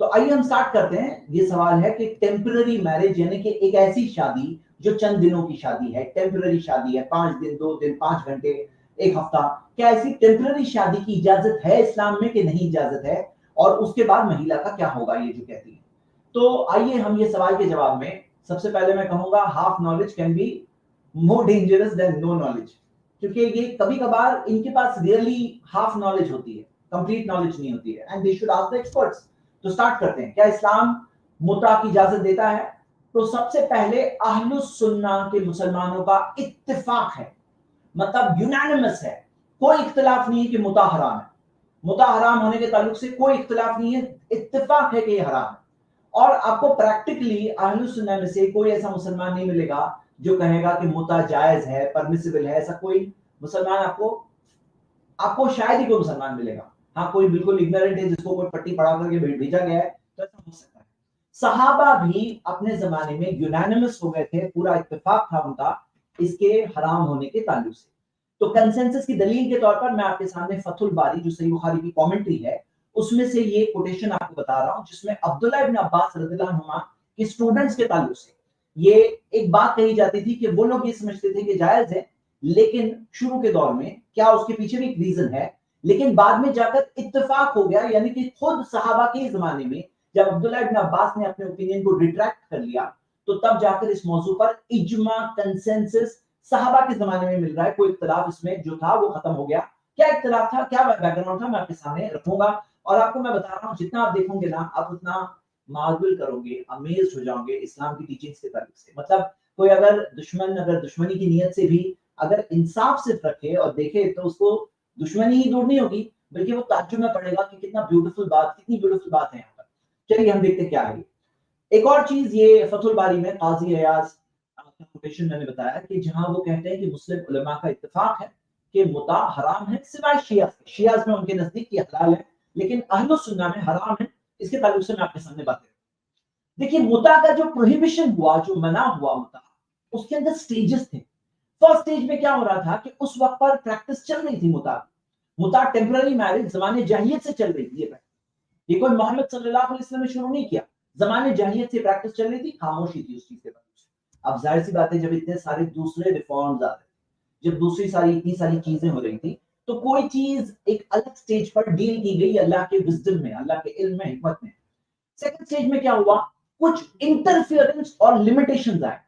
تو آئیے ہم سٹارٹ کرتے ہیں. یہ سوال ہے کہ ٹیمپرری میرج یعنی کہ ایک ایسی شادی جو چند دنوں کی شادی ہے, ٹیمپرری شادی ہے, 5 دن, 2 دن, 5 گھنٹے, 1 ہفتہ, کیا ایسی ٹیمپرری شادی کی اجازت ہے اسلام میں کہ نہیں اجازت ہے, اور اس کے بعد مہیلا کا کیا ہوگا, یہ جو کہتی ہے. تو آئیے ہم یہ سوال کے جواب میں سب سے پہلے میں کہوں گا half knowledge can be more dangerous than no knowledge, کیونکہ یہ کبھی کبھار ان کے پاس ریئلی ہاف نالج ہوتی ہے, کمپلیٹ نالج نہیں ہوتی ہے, and they should ask the experts. تو سٹارٹ کرتے ہیں, کیا اسلام متع کی اجازت دیتا ہے؟ تو سب سے پہلے اہل السنہ کے مسلمانوں کا اتفاق ہے, مطلب یونانیمس ہے, کوئی اختلاف نہیں ہے کہ متع حرام ہے. متع حرام ہونے کے تعلق سے کوئی اختلاف نہیں ہے, اتفاق ہے کہ یہ حرام ہے. اور آپ کو پریکٹیکلی اہل السنہ میں سے کوئی ایسا مسلمان نہیں ملے گا جو کہے گا کہ متع جائز ہے, پرمیسیبل ہے. ایسا کوئی مسلمان آپ کو شاید ہی کوئی مسلمان ملے گا. ہاں کوئی بالکل اگنورنٹ ہے جس کو کوئی پٹی پڑھا کر کے بھیجا گیا ہے تو ایسا ہو سکتا ہے. صحابہ بھی اپنے زمانے میں یونانیمس ہو گئے تھے, پورا اتفاق تھا ان کا اس کے حرام ہونے کے تعلق سے. تو کنسنسس کی دلیل کے طور پر میں آپ کے سامنے فتح الباری جو صحیح بخاری کی کامنٹری ہے اس میں سے یہ کوٹیشن آپ کو بتا رہا ہوں, جس میں عبداللہ ابن عباس رضی اللہ عنہما کے اسٹوڈنٹس کے تعلق سے یہ ایک بات کہی جاتی تھی کہ وہ لوگ یہ سمجھتے تھے کہ جائز ہے, لیکن شروع کے دور میں کیا اس کے پیچھے بھی ایک ریزن ہے, لیکن بعد میں جا کر اتفاق ہو گیا. یعنی کہ خود صحابہ کے زمانے میں جب عبداللہ ابن عباس نے اپنے اوپینین کو ریٹریکٹ کر لیا تو تب جا کر اس موضوع پر اجماع کنسنسس صحابہ کے زمانے میں مل رہا ہے. کوئی اختلاف اس میں جو تھا وہ ختم ہو گیا. کیا اختلاف تھا, کیا بیک گراؤنڈ تھا, میں آپ کے سامنے رکھوں گا, اور آپ کو میں بتا رہا ہوں جتنا آپ دیکھیں گے نا آپ اتنا معذول کرو گے, امیزڈ ہو جاؤ گے اسلام کی ٹیچنگز کے تعلق سے. مطلب کوئی اگر دشمنی کی نیت سے بھی اگر انصاف صرف رکھے اور دیکھے تو اس کو دشمنی ہی دور نہیں ہوگی, بلکہ وہ تعجب میں پڑے گا کہ کتنا بیوٹیفل بات, کتنی بیوٹیفل بات ہے یہاں پر. چلیے ہم دیکھتے کیا ہے. ایک اور چیز یہ فتح الباری میں قاضی ایاز کا کوٹیشن میں نے بتایا کہ جہاں وہ کہتے ہیں کہ مسلم علماء کا اتفاق ہے کہ متع حرام ہے سوائے شیعہ میں ان کے نزدیک یہ حلال ہے, لیکن اہل السنہ میں حرام ہے. اس کے تعلق سے میں آپ کے سامنے بات کروں. دیکھیے متع کا جو پروہیبیشن ہوا, جو منع ہوا متع, اس کے اندر سٹیجز تھے. فرسٹ سٹیج میں کیا ہو رہا تھا کہ اس وقت پر پریکٹس چل رہی تھی متع ٹیمپرری میرج زمانے جاہلیت سے چل رہی تھی. یہ کوئی محمد صلی اللہ علیہ وسلم نے شروع نہیں کیا, زمانے جاہلیت سے پریکٹس چل رہی تھی, خاموشی تھی اس چیز کے تعلق سے. اب ظاہر سی بات ہے جب اتنے سارے دوسرے ریفارمز آ رہے تھے, جب دوسری اتنی ساری چیزیں ہو رہی تھی, تو کوئی چیز ایک الگ سٹیج پر ڈیل کی گئی اللہ کے وزڈم میں, اللہ کے علم میں, حکمت میں. سیکنڈ سٹیج میں کیا ہوا, کچھ انٹرفیئرنس اور لمیٹیشنز آئے.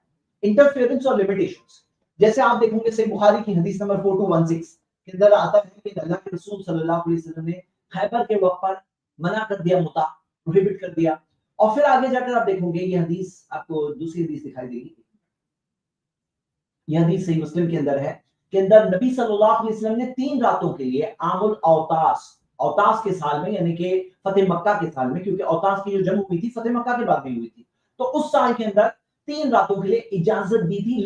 انٹرفیئرنس اور لمیٹیشنز جیسے آپ دیکھیں گے صحیح بخاری کی حدیث نمبر 4216 کے اندر آتا ہے کہ اللہ کے رسول صلی اللہ علیہ وسلم نے خیبر کے وقت پر منع کر دیا, متع پروہیبٹ کر دیا. اور پھر آگے جا کر آپ دیکھیں گے یہ حدیث آپ کو دوسری حدیث دکھائی دے گی. یہ حدیث صحیح مسلم کے اندر ہے کہ اندر نبی صلی اللہ علیہ وسلم نے 3 راتوں کے لیے عام الاوتاس کے سال میں, یعنی کہ فتح مکہ کے سال میں, کیونکہ اوتاس کی جو جنگ ہوئی تھی فتح مکہ کے بعد میں ہوئی تھی, تو اس سال کے اندر 3 راتوں کے لیے اجازت دی تھی.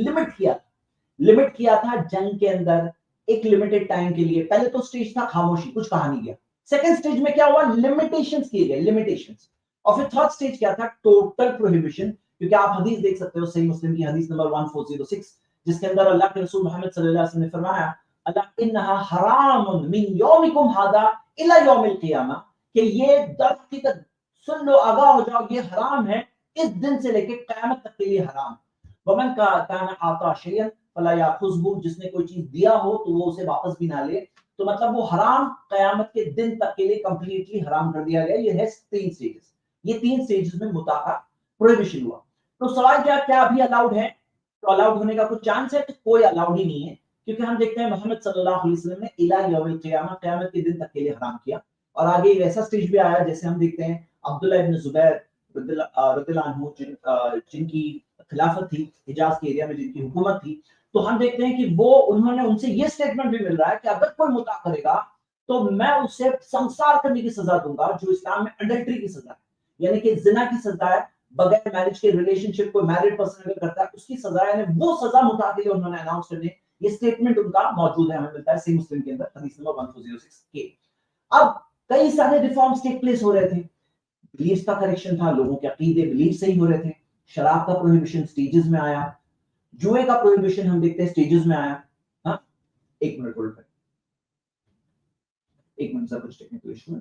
لمٹ کیا تھا جنگ کے اندر ایک لمیٹڈ ٹائم کے لیے. پہلے تو سٹیج تھا خاموشی, کچھ کہا نہیں گیا. سیکنڈ سٹیج میں کیا ہوا, لمیٹیشنز کیے گئے, لمیٹیشنز. اور پھر تھرڈ سٹیج کیا تھا, ٹوٹل پروہیبیشن. کیونکہ آپ حدیث دیکھ سکتے ہو صحیح مسلم کی حدیث نمبر 1406 جس کے اندر اللہ کے رسول محمد صلی اللہ علیہ وسلم نے فرمایا اللہ انہا حرام من یومکم ھذا الی یوم القیامہ, کہ یہ در حقیقت سن لو, آگاہ ہو جاؤ, یہ حرام ہے اس دن سے لے کے قیامت تک کے لیے حرام. ومن کان اعطى شیئا فلا یاخذہ, جس نے کوئی چیز دیا ہو تو وہ اسے واپس بھی نہ لے. تو مطلب وہ حرام قیامت کے دن تک کے لیے کمپلیٹلی حرام کر دیا گیا. یہ ہے 3 سٹیجز. یہ 3 سٹیجز میں متع کا پروہیبیشن ہوا. تو سوال کیا ابھی الاؤڈ ہے؟ تو الاؤڈ ہونے کا کچھ چانس ہے؟ تو کوئی الاؤڈ ہی نہیں ہے, کیونکہ ہم دیکھتے ہیں محمد صلی اللہ علیہ وسلم نے الی یوم القیامہ, قیامت کے دن تک کے لیے حرام کیا. اور آگے ایک ایسا سٹیج بھی آیا جیسے ہم دیکھتے ہیں عبداللہ ابن زبیر رضی اللہ عنہ جن کی خلافت تھی حجاز کے ایریا میں, جن کی حکومت تھی, تو ہم دیکھتے ہیں کہ انہوں نے ان سے یہ سٹیٹمنٹ بھی مل رہا ہے کہ اگر کوئی متع کرے گا تو میں اسے سنسار کرنے کی سزا دوں گا, جو اسلام میں اڈلٹری کی سزا ہے, یعنی کہ زنا کی سزا ہے, بغیر میرج کے ریلیشن شپ کوئی میرڈ پرسن اگر کرتا ہے اس کی سزا ہے, یعنی وہ سزا متع کے لیے انہوں نے اناؤنس کرنے. یہ سٹیٹمنٹ ان کا موجود ہے, ہمیں ملتا ہے صحیح مسلم کے اندر حدیث نمبر 1406 کے. اب کئی سارے ریفارمز ٹیک پلیس ہو رہے تھے, بلیفز کا کریکشن تھا, لوگوں کے عقیدے بلیف صحیح ہو رہے تھے. شراب کا پروہیبیشن سٹیجز میں آیا, جوئے کا پروہیبیشن ہم دیکھتے ہیں سٹیجز میں آیا. ہاں ایک منٹ ہولڈ کریں, ایک منٹ سر, کچھ ٹیکنیکل ایشو ہے.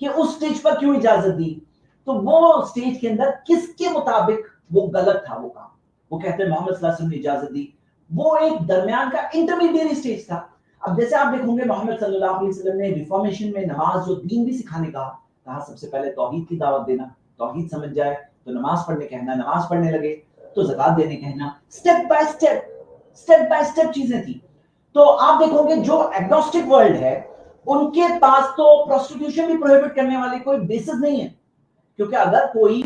کہ اس سٹیج پر کیوں اجازت دی؟ تو وہ سٹیج کے اندر کس کے مطابق وہ غلط تھا وہ کام. وہ کہتے ہیں محمد صلی اللہ علیہ وسلم نے اجازت دی. وہ ایک درمیان کا انٹرمیڈیٹ سٹیج تھا. اب جیسے آپ دیکھیں گے محمد صلی اللہ علیہ وسلم نے ریفارمیشن میں نماز جو دین بھی سکھانے کہا سب سے پہلے توحید کی دعوت دینا, توحید سمجھ جائے تو نماز پڑھنے کہنا, نماز پڑھنے لگے تو زکات دینے کہنا, سٹیپ بائی سٹیپ چیزیں تھی. تو آپ دیکھو گے جو ایگنوسٹک ورلڈ ہے ان کے پاس تو پروسٹیٹیوشن بھی پروہیبٹ کرنے والی کوئی بیسس نہیں ہے, کیونکہ اگر کوئی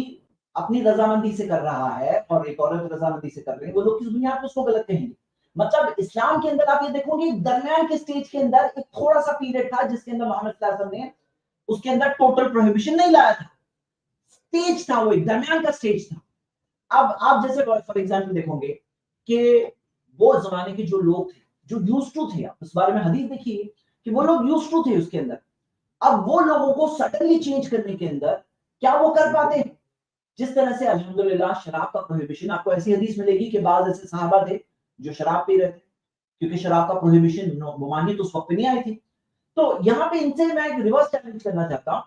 اپنی رضامندی سے کر رہا ہے اور ایک عورت رضامندی سے کر رہی ہے, وہ لوگ کس بنیاد پر اس کو غلط کہیں گے؟ مطلب اسلام کے اندر آپ یہ دیکھو گے درمیان کے سٹیج کے اندر ایک تھوڑا سا پیریڈ تھا جس کے اندر محمد صلی اللہ علیہ وسلم نے اس کے اندر ٹوٹل پروہیبیشن نہیں لایا تھا, سٹیج تھا, وہ ایک درمیان کا سٹیج تھا. اب آپ جیسے فار ایگزامپل دیکھو گے کہ وہ زمانے کے جو لوگ تھے جو یوز ٹو تھے, اس بارے میں حدیث دیکھیے کہ وہ لوگ یوز ٹو تھے اس کے اندر, اب وہ لوگوں کو سڈنلی چینج کرنے کے اندر کیا وہ کر پاتے ہیں؟ جس طرح سے الحمدللہ شراب کا پروہیبیشن آپ کو ایسی حدیث ملے گی کہ بعض ایسے صحابہ تھے جو شراب پی رہے تھے, کیونکہ شراب کا پروہیبیشن ممانعت اس وقت پہ نہیں آئی تھی. تو یہاں پہ ان سے میں ایک ریورس چیلنج کرنا چاہتا ہوں,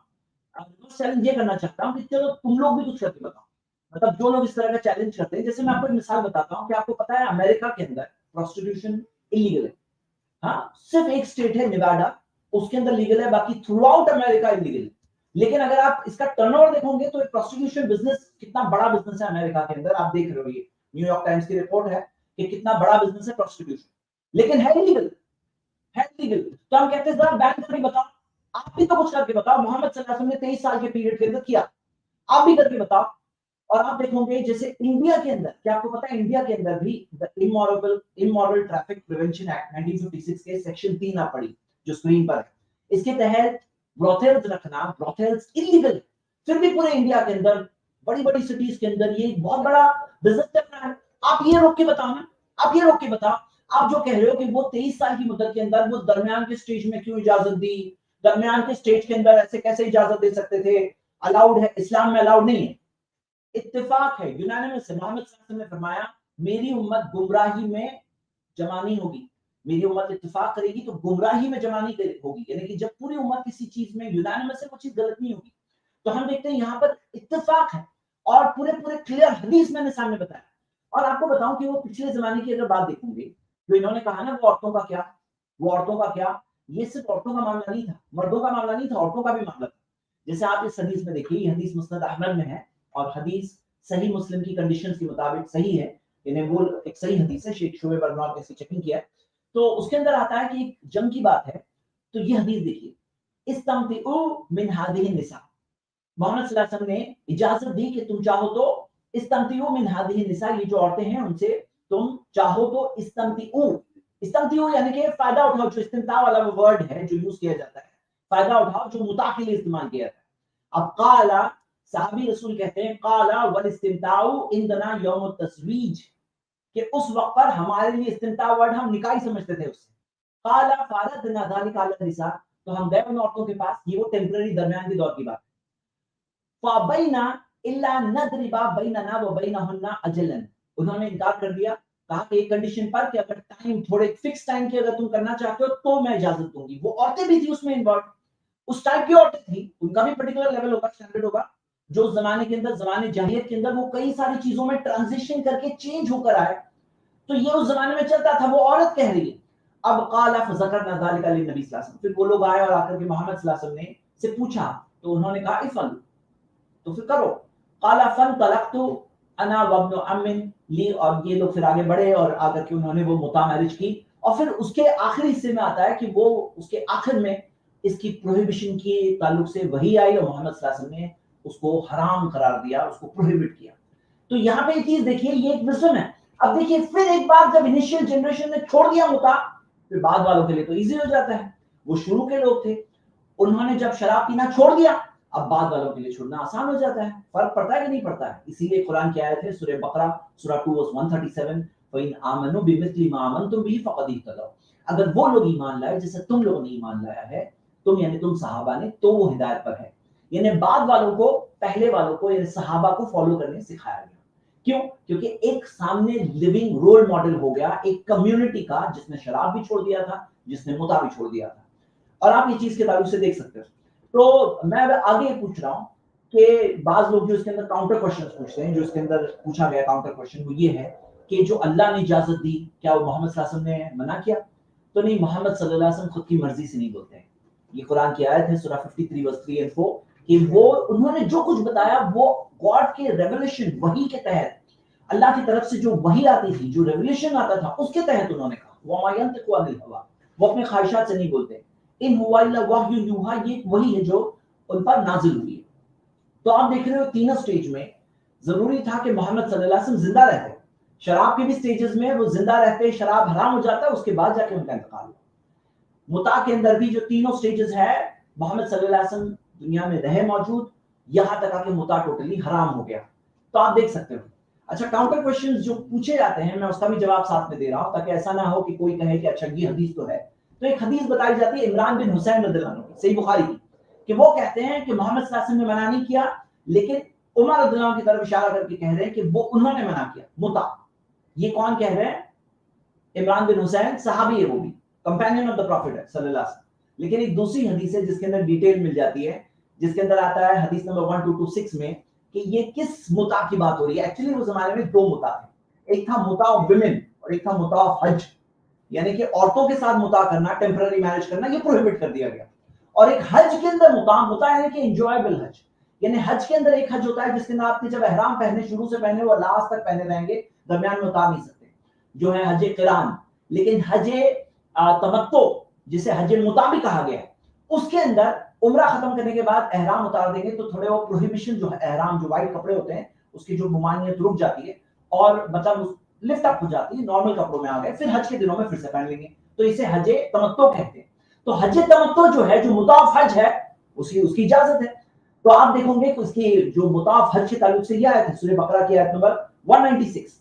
ریورس چیلنج یہ کرنا چاہتا ہوں کہ چلو تم لوگ بھی کچھ کر کے بتاؤ. مطلب جو لوگ اس طرح کا چیلنج کرتے ہیں, جیسے میں آپ کو ایک مثال بتاتا ہوں کہ آپ کو پتا ہے امریکہ کے اندر پروسٹیٹیوشن انلیگل ہے. ہاں, صرف ایک اسٹیٹ ہے نیواڈا, اس کے اندر لیگل ہے, باقی تھرو آؤٹ امریکہ انلیگل ہے. لیکن اگر آپ اس کا ٹرن اوور دیکھو گے تو ایک پروسٹیٹیوشن بزنس کتنا بڑا بزنس ہے امریکہ کے اندر, آپ دیکھ رہے ہو یہ نیو یارک ٹائمز کی رپورٹ ہے کہ کتنا بڑا بزنس ہے پروسٹیٹیوشن, لیکن ہے انلیگل, ہے انلیگل. تو ہم کہتے ہیں ذرا بین کر کے بتاؤ, آپ بھی تو کچھ کر کے بتاؤ. محمد صلی اللہ علیہ وسلم نے 23 سال کے پیریڈ کے اندر کیا, آپ بھی کر کے بتاؤ. اور آپ دیکھو گے جیسے انڈیا کے اندر, کیا آپ کو پتا ہے انڈیا کے اندر بھی امورل ٹریفک پریونشن ایکٹ 1956 کے سیکشن 3 آپ پڑھی جو اسکرین پر ہے, اس کے تحت براثلز رکھنا, براثلز انلیگل ہے. پھر بھی پورے انڈیا کے اندر بڑی بڑی سٹیز کے اندر یہ بہت بڑا بزنس چل رہا ہے. آپ یہ روک کے بتاؤ نا, آپ یہ روک کے بتاؤ. آپ جو کہہ رہے ہو کہ وہ 23 سال کی مدت کے اندر وہ درمیان کے سٹیج میں کیوں اجازت دی, درمیان کے سٹیج کے اندر ایسے کیسے اجازت دے سکتے تھے؟ الاؤڈ ہے, اسلام میں الاؤڈ نہیں ہے. اتفاق ہے یونانیمس سے. محمد صلی اللہ علیہ وسلم نے فرمایا میری امت گمراہی میں جمع نہیں ہوگی, میری امت اتفاق کرے گی تو گمراہی میں جمع نہیں ہوگی, یعنی کہ جب پوری امت کسی چیز میں یونانیمس سے وہ چیز غلط نہیں ہوگی. تو ہم دیکھتے ہیں یہاں پر اتفاق ہے اور پورے کلیئر حدیث میں نے سامنے بتایا. اور آپ کو بتاؤں کہ وہ پچھلے زمانے کی اگر بات دیکھیں گے جو انہوں نے کہا نا وہ عورتوں کا کیا, وہ عورتوں کا کیا, یہ صرف عورتوں کا معاملہ نہیں تھا, مردوں کا معاملہ نہیں تھا, عورتوں کا بھی معاملہ تھا. جیسے آپ اس حدیث میں دیکھیے, یہ حدیث مسند احمد میں ہے اور حدیث صحیح مسلم کی کنڈیشنز کے مطابق صحیح ہے, یعنی وہ ایک صحیح حدیث ہے, شیخ شعیب برنامہ نے چیکنگ کیا ہے. تو اس کے اندر آتا ہے کہ ایک جنگ کی بات ہے. تو یہ حدیث دیکھیے, استمتعوا من هذه النساء, محمد صلی اللہ علیہ وسلم نے اجازت دی کہ تم چاہو تو استمتعوا من هذه النساء, یہ جو عورتیں ہیں ان سے تم چاہو تو استمتعوا یعنی کہ فائدہ اٹھاؤ. جو استمتاع والا وہ ورڈ ہے جو یوز کیا جاتا ہے, فائدہ اٹھاؤ, جو متاع کے لیے استعمال کیا جاتا ہے. اب قال, صحابی رسول کہتے ہیں قال والاستمتاع عندنا یوم التزویج, کہ اس وقت پر ہمارے لیے استمتاع ورڈ ہم نکاح ہی سمجھتے تھے اس سے. قال فاردنا ذلك على النساء, تو ہم گئے ان عورتوں کے پاس, یہ وہ ٹیمپرری درمیان کے دور کی بات ہے. فابینا الا نضرب بیننا وبینہن اجلا, انہوں نے انکار کر دیا, کہا کہ ایک کنڈیشن پر کہ اگر ٹائم تھوڑے فکس ٹائم کے اگر تم کرنا چاہتے ہو تو میں اجازت دوں گی. وہ عورتیں بھی تھی اس میں انوالوڈ, اس ٹائپ کی عورتیں تھی, ان کا بھی پرٹیکولر لیول ہوگا, اسٹینڈرڈ ہوگا. جو زمانے کے اندر, زمانے جاہلیت کے اندر وہ کئی ساری چیزوں میں ٹرانزیشن کر کے چینج ہو کر آئے, تو یہ اس زمانے میں چلتا تھا. وہ عورت کہہ رہی ہے. اب قال فذكرنا ذلك للنبي صلی اللہ علیہ وسلم, پھر وہ لوگ آئے اور آ کر کے محمد صلی اللہ علیہ وسلم نے سے پوچھا, تو انہوں نے کہا افعل, تو پھر کرو. قال فانطلقت انا وابن عم لی, اور یہ لوگ پھر آگے بڑھے اور آ کر کے انہوں نے وہ متع میرج کی. اور پھر اس کے آخری حصے میں آتا ہے کہ وہ اس کے آخر میں اس کی پروہیبیشن کے تعلق سے وحی آئی اور محمد صلی اللہ علیہ وسلم نے اس کو حرام قرار دیا, اس کو پروہیبٹ کیا. تو یہاں پہ یہ چیز دیکھیے, یہ ایک وزڈم ہے. اب دیکھیے پھر ایک بار جب انیشیل جنریشن نے چھوڑ دیا متع, پھر بعد والوں کے لیے تو ایزی ہو جاتا ہے. وہ شروع کے لوگ تھے, انہوں نے جب شراب پینا چھوڑ دیا, اب بعد والوں کے لیے چھوڑنا آسان ہو جاتا ہے. فرق پڑتا ہے کہ نہیں پڑتا ہے؟ اسی لیے قرآن کی آیت ہے سورہ بقرہ سورہ 2 verse 137, فَإِنْ آمَنُوا بِمِثْلِ مَا آمَنْتُمْ بِهِ فَقَدِ اهْتَدَوْا, اگر وہ لوگ ایمان لائے جیسے تم لوگوں نے ایمان لایا ہے, تم یعنی تم صحابہ نے, تو وہ ہدایت پر ہے. یعنی بعد والوں کو پہلے والوں کو یعنی صحابہ کو فالو کرنے سکھایا گیا. کیوں؟ کیونکہ ایک سامنے لیونگ رول ماڈل ہو گیا ایک کمیونٹی کا, جس نے شراب بھی چھوڑ دیا تھا, جس نے متع بھی چھوڑ دیا تھا. اور آپ یہ چیز کے تعلق سے دیکھ سکتے ہو, تو میں آگے پوچھ رہا ہوں کہ بعض لوگ جو اس کے اندر کاؤنٹر کوشچن پوچھتے ہیں، جو اس کے اندر پوچھا گیا کاؤنٹر کوشچن وہ یہ ہے کہ جو اللہ نے اجازت دی کیا وہ محمد صلی اللہ علیہ وسلم نے منع کیا؟ تو نہیں، محمد صلی اللہ علیہ وسلم خود کی مرضی سے نہیں بولتے ہیں. یہ قرآن کی آیت ہے سورہ 53 verse 3 and 4 کہ وہ انہوں نے جو کچھ بتایا وہ گاڈ کے ریولیشن وحی کے تحت، اللہ کی طرف سے جو وحی آتی تھی، جو ریولیشن آتا تھا اس کے تحت انہوں نے کہا. وما ينطق عن الهوى، وہ اپنے خواہشات سے نہیں بولتے. ان هو الا وحی یوحى، یہ وہی ہے جو ان پر نازل ہوئی ہے. تو آپ دیکھ رہے ہو تینوں سٹیج میں ضروری تھا کہ محمد صلی اللہ علیہ وسلم زندہ رہتے. شراب کے بھی سٹیجز میں وہ زندہ رہتے، شراب حرام ہو جاتا ہے، اس کے بعد جا کے ان کا انتقال ہوا. متع کے اندر بھی جو تینوں سٹیجز ہے محمد صلی اللہ علیہ وسلم دنیا میں رہے موجود، یہاں تک کہ متع ٹوٹلی حرام ہو گیا. تو آپ دیکھ سکتے ہو. اچھا، کاؤنٹر کوشچنز جو پوچھے جاتے ہیں میں اس کا بھی جواب ساتھ میں دے رہا ہوں تاکہ ایسا نہ ہو کہ کوئی کہے کہ اچھا یہ حدیث تو ہے. تو ایک حدیث بتائی جاتی ہے عمران بن حسین رضی اللہ عنہ کی، صحیح بخاری کی، کہ وہ کہتے ہیں کہ محمد صلی اللہ علیہ وسلم نے منع نہیں کیا، لیکن عمر رضی اللہ عنہ کی طرف اشارہ کر کے کہہ رہے ہیں کہ وہ انہوں نے منع کیا متع. یہ کون کہہ رہے ہیں؟ عمران بن حسین، صحابی ہے، وہ بھی کمپینین آف دا پروفیٹ ہے صلی اللہ علیہ وسلم. لیکن ایک دوسری حدیث ہے جس کے اندر ڈیٹیل مل جاتی ہے، جس کے اندر آتا ہے حدیث نمبر 1226 میں کہ یہ کس متع کی بات ہو رہی ہے. ایکچولی اس زمانے میں دو متع تھے، ایک تھا متع آف ویمن اور ایک تھا متع آف حج، یعنی کہ عورتوں کے ساتھ متع کرنا، ٹیمپرری میرج کرنا، یہ پروہیبٹ کر دیا گیا. اور ایک حج کے اندر متع یعنی کہ انجوائبل حج، یعنی حج کے اندر ایک حج ہوتا ہے جس کے اندر آپ نے جب احرام پہنے، شروع سے پہنے وہ لاسٹ تک پہنے رہیں گے، درمیان میں اتار نہیں سکتے، جو ہے حج قران. لیکن حج تمتع جسے حج متع بھی کہا گیا ہے، اس کے اندر عمرہ ختم کرنے کے بعد احرام اتار دیں گے تو تھوڑے وہ پروہیبیشن جو ہے، احرام جو وائٹ کپڑے ہوتے ہیں اس کی جو ممانعت رک جاتی ہے اور مطلب لفٹ اپ ہو جاتی ہے، نارمل کپڑوں میں آ گئے، پھر حج کے دنوں میں پھر سے پہن لیں گے. تو اسے حج تمتع کہتے ہیں. تو حج تمتع جو ہے، جو متع حج ہے، اس کی اجازت ہے. تو آپ دیکھیں گے کہ اس کی جو متع حج کے تعلق سے یہ آیت ہے سورہ بقرہ کی آیت نمبر 196،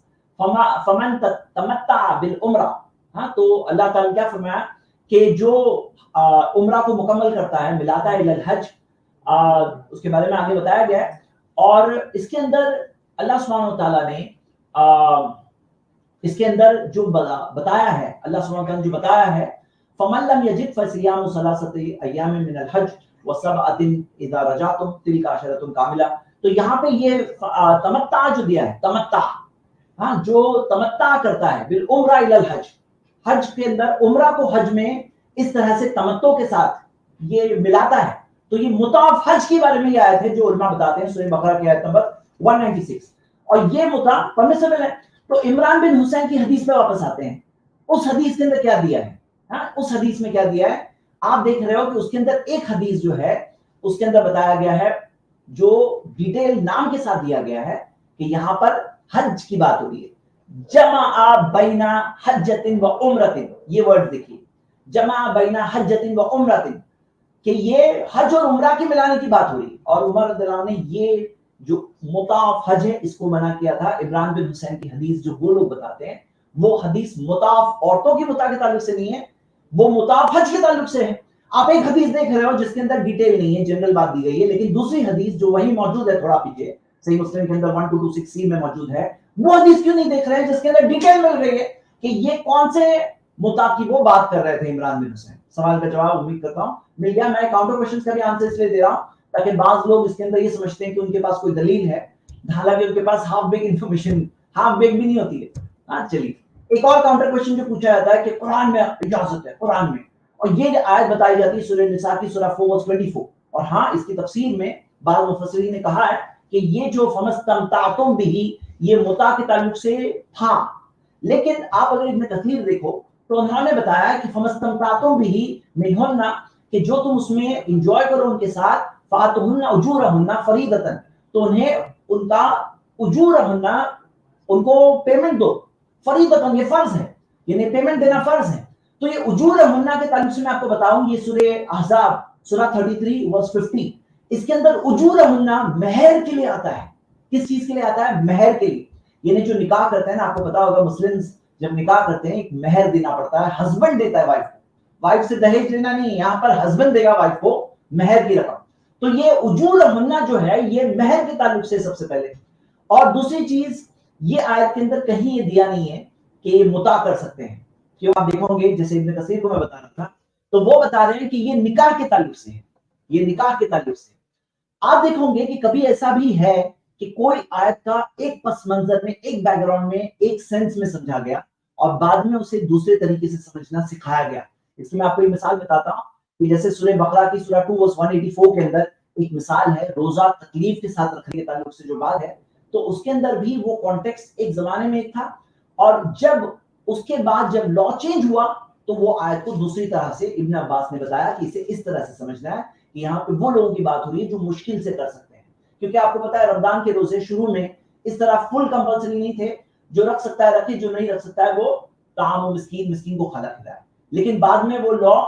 فمن تمتع بالعمرہ. ہاں، تو اللہ تعالیٰ نے کیا فرمایا کہ جو عمرہ کو مکمل کرتا ہے، ملاتا ہے الحج، اس کے بارے میں آگے بتایا گیا ہے. اور اس کے اندر اللہ سبحانہ وتعالیٰ نے اس کے اندر جو بتایا ہے، اللہ سبحانہ وتعالیٰ نے جو بتایا ہے، فمن لم یجد فصیام ثلاثۃ ایام من الحج وسبعۃ اذا رجعتم تلک عشرۃ کاملہ. تو یہاں پہ یہ تمتع جو دیا ہے، تمتع، ہاں، جو تمتع کرتا ہے بالعمرہ الی الحج، حج کے اندر عمرہ کو حج میں اس طرح سے تمتع کے ساتھ یہ ملاتا ہے، تو یہ متع حج کے بارے میں یہ آیت ہے جو علماء بتاتے ہیں سورہ بقرہ کی آیت نمبر 196. اور یہ متع پرمیسبل ہے. تو عمران بن حسین کی حدیث پہ واپس آتے ہیں. اس حدیث کے اندر کیا دیا ہے؟ ہاں، اس حدیث میں کیا دیا ہے آپ دیکھ رہے ہو کہ اس کے اندر ایک حدیث جو ہے اس کے اندر بتایا گیا ہے، جو ڈیٹیل نام کے ساتھ دیا گیا ہے کہ یہاں پر حج کی بات ہو رہی ہے. جمع بین حجۃ و عمرۃ، یہ ورڈ دیکھیے، جمع بین حجۃ و عمرۃ، کہ یہ حج اور عمرہ کی ملانے کی بات ہو رہی ہے. اور عمر رضی اللہ عنہ نے یہ جو متع حج ہے اس کو منع کیا تھا. عمران بن حسین کی حدیث جو وہ لوگ بتاتے ہیں وہ حدیث متع عورتوں کی متع کے تعلق سے نہیں ہے، وہ متع حج کے تعلق سے ہے. آپ ایک حدیث دیکھ رہے ہو جس کے اندر ڈیٹیل نہیں ہے، جنرل بات دی گئی ہے، لیکن دوسری حدیث جو وہی موجود ہے تھوڑا پیچھے صحیح مسلم کے اندر 1226 میں موجود ہے، وہ حدیث کیوں نہیں دیکھ رہے ہیں جس کے اندر ڈیٹیل مل رہی ہے کہ یہ کون سے متع کی وہ بات کر رہے تھے عمران بن حسین. سوال کا جواب امید کرتا ہوں مل گیا. میں کاؤنٹر کوشچن کا بھی آنسر اس لیے دے رہا ہوں تاکہ بعض لوگ اس کے اندر یہ سمجھتے ہیں کہ ان کے پاس کوئی دلیل ہے، حالانکہ ان کے پاس half baked information, half baked بھی نہیں ہوتی ہے. ہاں، چلیے ایک اور کاؤنٹر کوشچن جو پوچھا جاتا ہے کہ قرآن میں اجازت ہے، قرآن میں، اور یہ آیت بتائی جاتی ہے سورہ نساء کی سورہ 4:24. اور ہاں، اس کی تفسیر میں بعض مفسرین نے کہا ہے کہ یہ جو فمستمتعتم بہ، یہ متع کے تعلق سے تھا. لیکن آپ اگر ابن کثیر دیکھو تو انہوں نے بتایا کہ فمستمتعتم بہ منہن، کہ جو تم اس میں انجوائے کرو ان کے ساتھ، فاتہن اجورہن فریضۃ، تو انہیں ان کا اجورہن، ان کو پیمنٹ دو، فریضۃ، یہ فرض ہے، یعنی پیمنٹ دینا فرض ہے. تو یہ اجورہن کے تعلق سے میں آپ کو بتاؤں، یہ سورہ احزاب سورہ 33 verse 50، اس کے اندر اجورہن مہر کے لیے آتا ہے. کس چیز کے لیے آتا ہے؟ مہر کے لیے. یعنی جو نکاح کرتے ہیں نا، آپ کو پتا ہوگا مسلمز جب نکاح کرتے ہیں ایک مہر دینا پڑتا ہے، ہسبینڈ دیتا ہے وائف کو، وائف سے دہیج لینا نہیں، یہاں پر ہسبینڈ دے گا وائف کو مہر کی رقم. تو یہ اجورہن جو ہے یہ مہر کے تعلق سے سب سے پہلے. اور دوسری چیز، یہ آیت کے اندر کہیں یہ دیا نہیں ہے کہ یہ متع کر سکتے ہیں. کیوں؟ آپ دیکھو گے جیسے ابن کثیر کو میں بتا رہا تھا، تو وہ بتا رہے ہیں کہ یہ نکاح کے تعلق سے ہے. یہ نکاح کے تعلق سے. آپ دیکھیں گے کہ کبھی ایسا بھی ہے کہ کوئی آیت کا ایک پس منظر میں، ایک بیک گراؤنڈ میں، ایک سینس میں سمجھا گیا اور بعد میں اسے دوسرے طریقے سے سمجھنا سکھایا گیا. اس میں آپ کو ایک مثال بتاتا ہوں کہ جیسے سورہ بقرہ کی سورہ 2 verse 184 کے اندر ایک مثال ہے روزہ تکلیف کے ساتھ رکھنے کے تعلق سے جو بات ہے، تو اس کے اندر بھی وہ کانٹیکسٹ ایک زمانے میں ایک تھا، اور جب اس کے بعد جب لا چینج ہوا تو وہ آیت کو دوسری طرح سے ابن عباس نے بتایا کہ اسے اس طرح سے سمجھنا ہے کہ یہاں پہ وہ لوگوں کی بات ہو رہی ہے جو مشکل سے کر سکتے ہیں. کیونکہ آپ کو پتا ہے رمضان کے روزے شروع میں اس طرح فل کمپلسری نہیں تھے، جو رکھ سکتا ہے رکھے، جو نہیں رکھ سکتا ہے وہ طعام و مسکین کو کھانا کھلائے. لیکن بعد میں وہ لا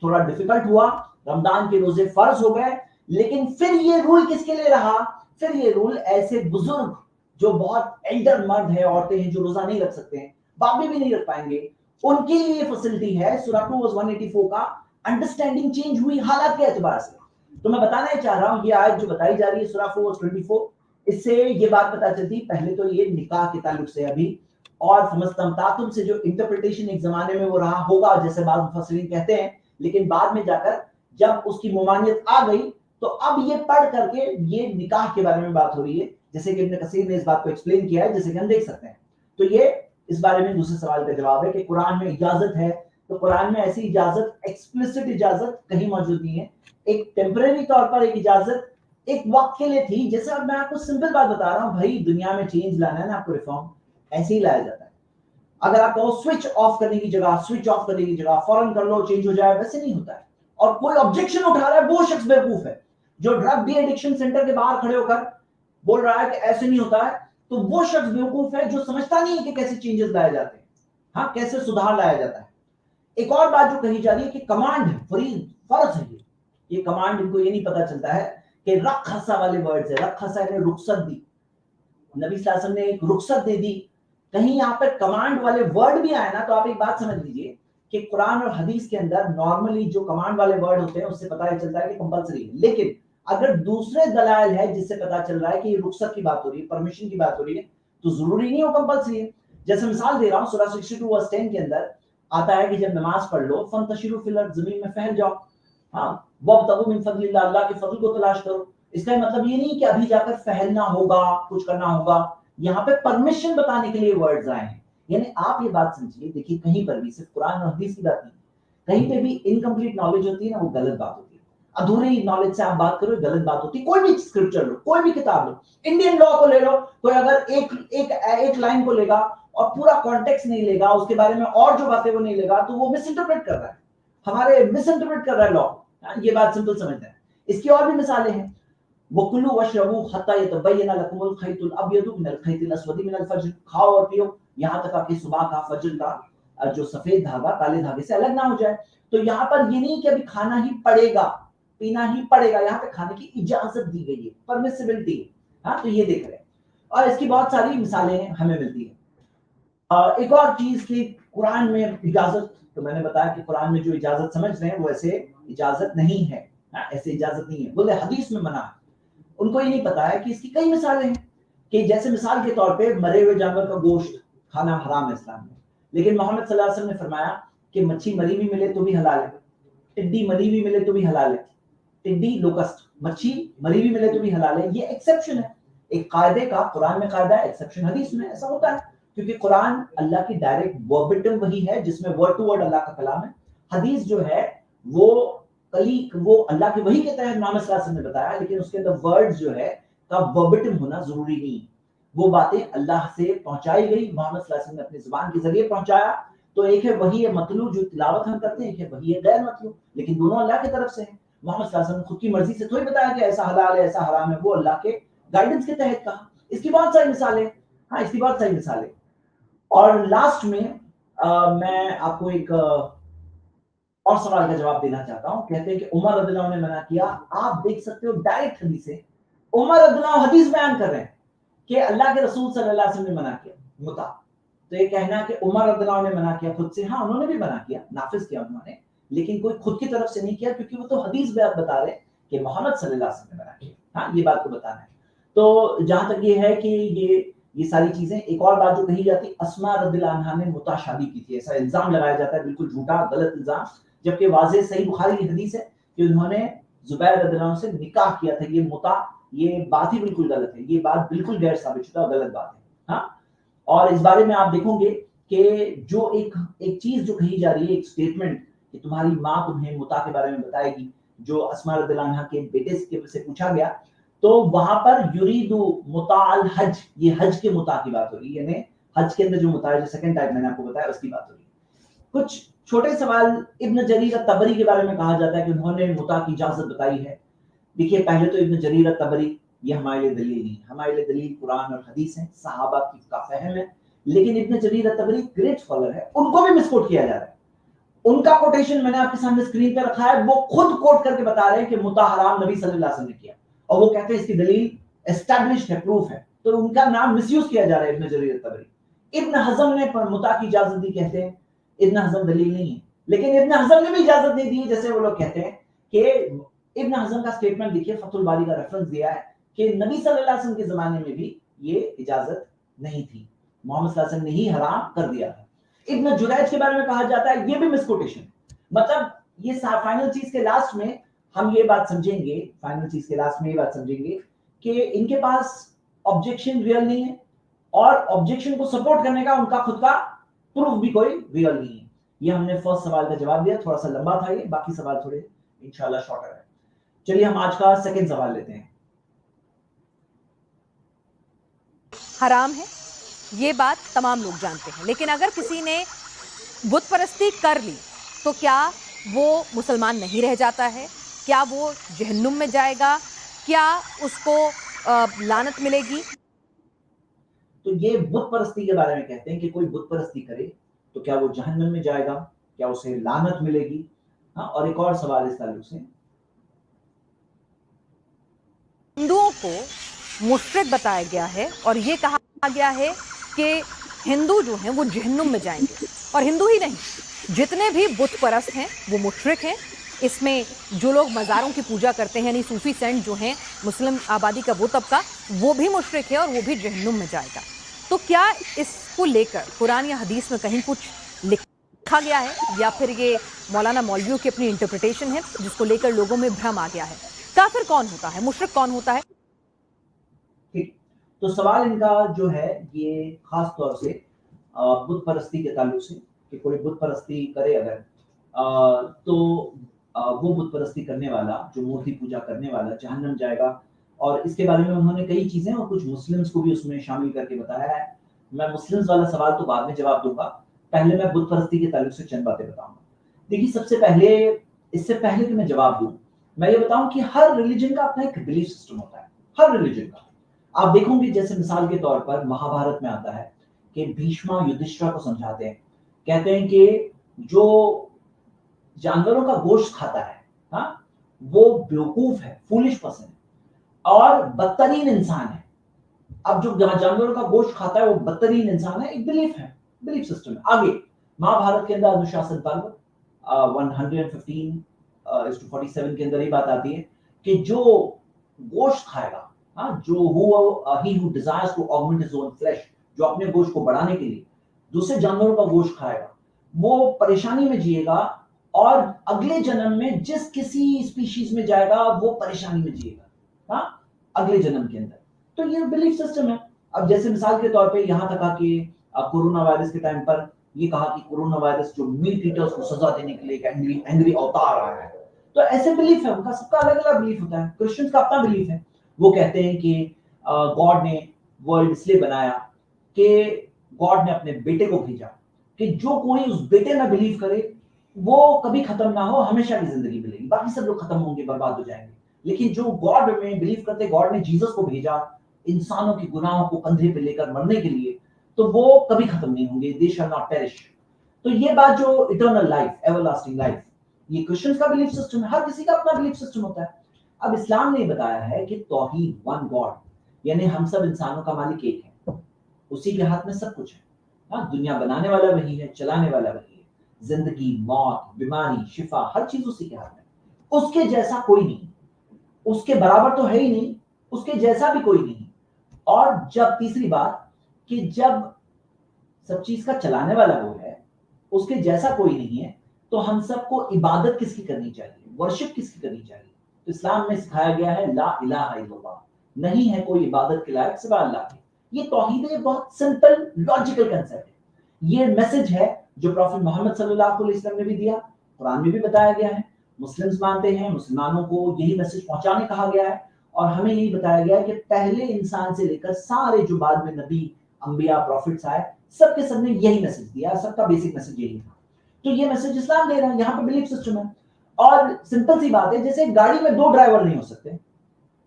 تھوڑا ڈیفیکلٹ ہوا، رمضان کے روزے فرض ہو گئے. لیکن پھر یہ رول کس کے لیے رہا؟ پھر یہ رول ایسے بزرگ جو بہت ایلڈر مرد ہیں، عورتیں ہیں جو روزہ نہیں رکھ سکتے ہیں، باقی بھی نہیں رکھ پائیں گے، ان کے لیے یہ فیسلٹی ہے. سورہ 2 verse 184 کا انڈرسٹینڈنگ چینج ہوئی حالات کے اعتبار سے. تو میں بتانا چاہ رہا ہوں یہ آیت جو بتائی جا رہی ہے سورہ 4 verse 24، اس سے یہ بات پتہ چلتی پہلے تو یہ نکاح کے تعلق سے ابھی، اور فمستمتعتم سے جو انٹرپریٹیشن ایک زمانے میں وہ رہا ہوگا جیسے بعض مفسرین کہتے ہیں، لیکن بعد میں جا کر جب اس کی ممانعت آ گئی تو اب یہ پڑھ کر کے یہ نکاح کے بارے میں بات ہو رہی ہے، جیسے کہ ابن کثیر نے اس بات کو ایکسپلین کیا ہے جیسے کہ ہم دیکھ سکتے ہیں. تو یہ اس بارے میں دوسرے سوال کا جواب ہے کہ قرآن میں اجازت ہے، تو قرآن میں ایسی اجازت، ایکسپلسٹ اجازت کہیں موجود نہیں ہے. ایک ٹیمپریری طور پر ایک اجازت ایک وقت کے لیے تھی. جیسے اب میں آپ کو سمپل بات بتا رہا ہوں، بھائی دنیا میں چینج لانا ہے نا آپ کو، ریفارم ایسے ہی لایا جاتا ہے. اگر آپ کہو سوئچ آف کرنے کی جگہ، سوئچ آف کرنے کی جگہ فوراً کر لو چینج ہو جائے، ویسے نہیں ہوتا ہے. اور کوئی آبجیکشن اٹھا رہا ہے وہ شخص بیوقوف ہے جو ڈرگ ڈی ایڈکشن سینٹر کے باہر کھڑے ہو کر بول رہا ہے کہ ایسے نہیں ہوتا ہے، تو وہ شخص بیوقوف ہے جو سمجھتا نہیں ہے کہ کیسے چینجز لائے جاتے ہیں، ہاں کیسے سدھار لایا جاتا ہے. ایک اور بات جو کہی جا رہی ہے کہ کمانڈ ہے، فرض ہے. یہ کمانڈ ان کو یہ نہیں پتا چلتا ہے کہ رخصہ والے ورڈز ہے، رخصہ نے رخصت دی، نبی صلی اللہ علیہ وسلم نے ایک رخصت دے دی. کہیں یہاں پر کمانڈ والے ورڈ بھی آئے نا تو آپ ایک بات سمجھ لیجئے کہ قرآن اور حدیث کے اندر نارملی جو کمانڈ والے ورڈ ہوتے ہیں اس سے پتہ چلتا ہے کہ کمپلسری ہے. لیکن اگر دوسرے دلائل ہے جس سے پتہ چل رہا ہے کہ یہ رخصت کی بات ہو رہی ہے، پرمیشن کی بات ہو رہی ہے، تو ضروری نہیں ہو کمپلسری ہے. جیسے مثال دے رہا ہوں سورہ 62 verse 10 کے اندر آتا ہے کہ جب نماز پڑھ لو فانتشروا فی الارض، زمین میں پھیل جاؤ، ہاں وابتغوا من فضل اللہ، اللہ کے فضل کو تلاش کرو. اس کا مطلب یہ نہیں کہ ابھی جا کر پھیلنا ہوگا، کچھ کرنا ہوگا. یہاں پہ پرمیشن بتانے کے لیے ورڈز آئے ہیں. یعنی آپ یہ بات سمجھیے، دیکھیے کہیں پر بھی صرف قرآن اور حدیث کی بات نہیں، کہیں پہ بھی انکمپلیٹ نالج ہوتی ہے نا، وہ غلط بات ہوتی ہے. ادھوری نالج سے آپ بات کرو غلط بات ہوتی ہے. کوئی بھی اسکرپچر لو، کوئی بھی کتاب لو، انڈین لا کو لے لو، کوئی اگر ایک لائن کو لے گا اور پورا کانٹیکس نہیں لے گا، اس کے بارے میں اور جو باتیں وہ نہیں لے گا، تو وہ مس انٹرپریٹ کر رہا ہے، ہمارے مس انٹرپریٹ کر رہا ہے لا. یہ بات سمپل سمجھنا ہے. اس کی اور بھی مثالیں ہیں. وَكُلُوا وَاشْرَبُوا حَتَّى يَتَبَيَّنَ لَكُمُ الْخَيْطُ الْأَبْيَضُ مِنَ الْخَيْطِ الْأَسْوَدِ مِنَ الْفَجْرِ، کھاؤ اور پیو یہاں تک کہ صبح کا فجر کا جو سفید دھاگا کالے دھاگے سے الگ نہ ہو جائے. تو یہاں پر یہ نہیں کہ ابھی کھانا ہی پڑے گا، پینا ہی پڑے گا، یہاں پہ کھانے کی اجازت دی گئی ہے، پرمیسیبلٹی. ہاں تو یہ دیکھ رہے ہیں اور اس کی بہت ساری مثالیں ہمیں ملتی ہیں. ایک اور چیز کی قرآن میں اجازت، تو میں نے بتایا کہ قرآن میں جو اجازت سمجھ رہے ہیں وہ ایسے اجازت نہیں ہے، ایسے اجازت نہیں ہے، بولے حدیث میں منع ہے. ان کو یہ نہیں پتا ہے کہ اس کی کئی مثالیں ہیں، کہ جیسے مثال کے طور پہ مرے ہوئے جانور کا گوشت کھانا حرام ہے اسلام میں، لیکن محمد صلی اللہ علیہ وسلم نے فرمایا کہ مچھی مری ہوئی ملے تو بھی حلال ہے، ٹڈی مری ہوئی ملے تو بھی حلال ہے. ٹڈی لوکسٹ، مچھی مری ہوئی ملے تو بھی حلال ہے. یہ ایکسیپشن ہے ایک قاعدے کا، قرآن میں قاعدہ ہے، ایکسیپشن حدیث میں. ایسا ہوتا ہے کیونکہ قرآن اللہ کی ڈائریکٹ وربٹم وہی ہے جس میں ورڈ ٹو ورڈ اللہ کا کلام ہے. حدیث جو ہے وہ اللہ کی وحی کے تحت محمد صلی اللہ علیہ وسلم نے بتایا، لیکن اس کے اندر ورڈ جو ہے کا وربٹم ہونا ضروری نہیں. وہ باتیں اللہ سے پہنچائی گئی، محمد صلی اللہ علیہ وسلم نے اپنی زبان کے ذریعے پہنچایا. تو ایک ہے وحی مطلوع جو تلاوت ہم کرتے ہیں، ایک ہے وحی غیر مطلوع، لیکن دونوں اللہ کی طرف سے ہیں. محمد صلی اللہ علیہ وسلم نے خود کی مرضی سے تھوڑی بتایا کہ ایسا حلال ہے ایسا حرام ہے، وہ اللہ کے گائیڈنس کے تحت کہا. اس کی بہت ساری مثالیں، ہاں اس کی بہت ساری مثالیں. اور لاسٹ میں میں آپ کو ایک اور سوال کا جواب دینا چاہتا ہوں. کہتے ہیں کہ عمر رضی اللہ عنہ نے منع کیا. آپ دیکھ سکتے ہو ڈائریکٹ حدیث سے عمر رضی اللہ عنہ حدیث بیان کر رہے ہیں کہ اللہ کے رسول صلی اللہ علیہ وسلم نے منع کیا متع. تو یہ کہنا کہ عمر رضی اللہ عنہ نے منع کیا خود سے، ہاں انہوں نے بھی منع کیا، نافذ کیا انہوں نے، لیکن کوئی خود کی طرف سے نہیں کیا، کیونکہ وہ تو حدیث بیان بتا رہے کہ محمد صلی اللہ علیہ وسلم نے منع کیا. ہاں یہ بات کو بتانا ہے. تو جہاں تک یہ ہے کہ یہ ساری چیزیں. ایک اور بات جو کہی جاتی، اسماء رضی اللہ عنہا نے متع شادی کی تھی، ایسا الزام لگایا جاتا ہے، بالکل جھوٹا غلط الزام، جبکہ واضح صحیح بخاری کی حدیث ہے کہ انہوں نے زبیر رضی اللہ عنہ سے نکاح کیا تھا. یہ متا یہ بات ہی بالکل غلط ہے, یہ بات بالکل غیر ثابت شدہ غلط بات ہے. ہاں, اور اس بارے میں آپ دیکھو گے کہ جو ایک چیز جو کہی جا رہی ہے, ایک اسٹیٹمنٹ کہ تمہاری ماں تمہیں متا کے بارے میں بتائے گی, جو اسماء رضی اللہ عنہا کے بیٹے سے پوچھا گیا, تو وہاں پر یرید متاع الحج, یہ حج کے متاع کی بات ہو رہی ہے, یعنی حج کے اندر جو متاع جو سیکنڈ ٹائپ میں نے آپ کو بتایا اس کی بات ہو رہی ہے. کچھ چھوٹے سوال ابن جریر الطبری کے بارے میں کہا جاتا ہے کہ انہوں نے متاع کی اجازت بتائی ہے. دیکھیے پہلے تو ابن جریر الطبری یہ ہمارے لیے دلیل نہیں, ہمارے لیے دلیل قرآن اور حدیث ہیں, صحابہ کی کا فہم ہے. لیکن ابن جریر الطبری گریٹ اسکالر ہے, ان کو بھی مس کوٹ کیا جا رہا ہے. ان کا کوٹیشن میں نے آپ کے سامنے اسکرین پہ رکھا ہے, وہ خود کوٹ کر کے بتا رہے ہیں کہ متاع حرام نبی صلی اللہ علیہ وسلم نے کیا, اور وہ کہتے ہیں اس کی دلیل اسٹیبلشڈ ہے, پروف ہے. تو ان کا نام مس یوز کیا جا رہا ہے ابن جریر الطبری. ابن حزم نے متاع کی اجازت دی, کہتے ہیں ابن حزم دلیل نہیں ہے, لیکن ابن حزم نے بھی اجازت نہیں دی, جیسے وہ لوگ کہتے ہیں کہ ابن حزم کا اسٹیٹمنٹ دیکھیے, فتح الباری کا ریفرنس دیا ہے کہ نبی صلی اللہ علیہ وسلم کے زمانے میں بھی یہ اجازت نہیں تھی, محمد صلی اللہ علیہ وسلم نے ہی حرام کر دیا تھا. ابن جریج کے بارے میں کہا جاتا ہے, یہ بھی مسکوٹیشن. مطلب یہ فائنل چیز کے لاسٹ میں ہم یہ بات سمجھیں گے, فائنل چیز کے لاسٹ میں یہ بات سمجھیں گے کہ ان کے پاس آبجیکشن ریئل نہیں ہے, اور آبجیکشن کو سپورٹ کرنے کا ان کا خود کا پروف بھی کوئی ریئل نہیں ہے. یہ ہم نے فرسٹ سوال کا جواب دیا, تھوڑا سا لمبا تھا یہ, باقی سوال تھوڑے انشاءاللہ شارٹر ہے. چلیے ہم آج کا سیکنڈ سوال لیتے ہیں. حرام ہے, یہ بات تمام لوگ جانتے ہیں, لیکن اگر کسی نے بت پرستی کر لی تو کیا وہ مسلمان نہیں رہ جاتا ہے؟ کیا وہ جہنم میں جائے گا؟ کیا اس کو لعنت ملے گی؟ تو یہ بت پرستی کے بارے میں کہتے ہیں کہ کوئی بت پرستی کرے تو کیا وہ جہنم میں جائے گا, کیا اسے لعنت ملے گی؟ ہاں, اور ایک اور سوال اس تعلق سے, ہندوؤں کو مشرک بتایا گیا ہے اور یہ کہا گیا ہے کہ ہندو جو ہیں وہ جہنم میں جائیں گے, اور ہندو ہی نہیں, جتنے بھی بت پرست ہیں وہ مشرک ہیں. اس میں جو لوگ مزاروں کی پوجا کرتے ہیں, یعنی صوفی سینٹ جو ہیں, مسلم آبادی کا وہ طبقہ, وہ بھی مشرک ہے اور وہ بھی جہنم میں جائے گا. تو کیا اس کو لے کر قرآن یا حدیث میں کہیں کچھ لکھا گیا ہے, یا پھر یہ مولانا مولویوں کی اپنی انٹرپریٹیشن ہے جس کو لے کر لوگوں میں بھرم آ گیا ہے؟ کافر کون ہوتا ہے, مشرک کون ہوتا ہے؟ ٹھیک, تو سوال ان کا جو ہے یہ خاص طور سے بت پرستی کے تعلق سے, کہ کوئی بت پرستی کرے اگر تو وہ بت پرستی کرنے والا, جو مورتی پوجا کرنے والا, جہنم جائے گا. اور اس کے بارے میں انہوں نے کئی چیزیں اور کچھ مسلمز کو بھی اس میں شامل کر کے بتایا ہے. میں مسلمز والا سوال تو بعد میں جواب دوں گا, پہلے میں بت پرستی کے تعلق سے چند باتیں بتاؤں گا. دیکھیے سب سے پہلے, اس سے پہلے کہ میں جواب دوں, میں یہ بتاؤں کہ ہر ریلیجن کا اپنا ایک بلیف سسٹم ہوتا ہے, ہر ریلیجن کا. آپ دیکھوں گے جیسے مثال کے طور پر مہا بھارت میں آتا ہے کہ بھیشما یدھشٹر کو سمجھاتے ہیں, کہتے ہیں کہ جو جانوروں کا گوشت کھاتا ہے, ہاں, وہ بیوقوف ہے, فولش پرسن ہے, اور بدترین انسان ہے. اب جو جانوروں کا گوشت کھاتا ہے وہ بدترین انسان ہے, ایک بلیف ہے, بلیف سسٹم ہے. آگے مہا بھارت کے اندر انوشاسن پرو 115:47 کے اندر یہ بات آتی ہے کہ جو گوشت کھائے گا, جو he who desires to augment his own flesh, جو اپنے گوشت کو بڑھانے کے لیے دوسرے جانوروں کا گوشت کھائے گا, وہ پریشانی میں جیے گا, اور اگلے جنم میں جس کسی اسپیشیز میں جائے گا وہ پریشانی میں جیے گا, ہاں, اگلے جنم کے اندر. تو یہ بلیف سسٹم ہے. اب جیسے مثال کے طور پہ یہاں تک کہ کورونا وائرس کے ٹائم پر یہ کہا کہ کورونا وائرس جو میٹ ایٹرز کو سزا دینے کے لیے ایک اینگری اوتار آیا ہے. تو ایسے بلیف ہے, ان کا سب کا الگ الگ بلیف ہوتا ہے. کرسچنز کا اپنا بلیف ہے, وہ کہتے ہیں کہ گاڈ نے ورلڈ اس لیے بنایا کہ گاڈ نے اپنے بیٹے کو بھیجا کہ جو کوئی اس بیٹے میں بلیف کرے وہ کبھی ختم نہ ہو, ہمیشہ کی زندگی ملے گی, باقی سب لوگ ختم ہوں گے, برباد ہو جائیں گے. لیکن جو گاڈ میں بلیف کرتے, گاڈ نے جیسس کو بھیجا انسانوں کے گناہوں کو کندھے پہ لے کر مرنے کے لیے, تو وہ کبھی ختم نہیں ہوں گے, they shall not perish. تو یہ بات جو eternal life, everlasting life, یہ کرسچنز کا بلیف سسٹم ہے. ہر کسی کا اپنا بلیف سسٹم ہوتا ہے. اب اسلام نے بتایا ہے کہ توحید, ون گاڈ, یعنی ہم سب انسانوں کا مالک ایک ہے, اسی کے ہاتھ میں سب کچھ ہے. ہاں, دنیا بنانے والا وہی ہے, چلانے والا وہی ہے, زندگی, موت, بیماری, شفا, ہر چیز اسی کے ہاتھ میں. اس کے جیسا کوئی نہیں, اس کے برابر تو ہے ہی نہیں, اس کے جیسا بھی کوئی نہیں. اور جب تیسری بات کہ جب سب چیز کا چلانے والا وہ ہے, اس کے جیسا کوئی نہیں ہے, تو ہم سب کو عبادت کس کی کرنی چاہیے, ورشپ کس کی کرنی چاہیے, تو اسلام میں سکھایا گیا ہے لا الہ الا اللہ، نہیں ہے کوئی عبادت کے لائق سوا اللہ کے. یہ توحید ایک بہت سمپل لاجیکل کنسیپٹ ہے. یہ میسج ہے جو پروفٹ محمد صلی اللہ علیہ وسلم نے بھی دیا، قرآن میں بھی بتایا گیا ہے، مسلمز مانتے ہیں، مسلمانوں کو یہی میسج پہنچانے کہا گیا ہے، اور ہمیں یہی بتایا گیا ہے کہ پہلے انسان سے لے کر سارے جو بعد میں نبی انبیاء پروفٹس آئے سب کے سب نے یہی میسج دیا، سب کا بیسک میسج یہی تھا. تو یہ میسج اسلام دے رہا ہے. یہاں پہ بلیف سسٹم ہے. اور سمپل سی بات ہے، جیسے ایک گاڑی میں 2 ڈرائیور نہیں ہو سکتے.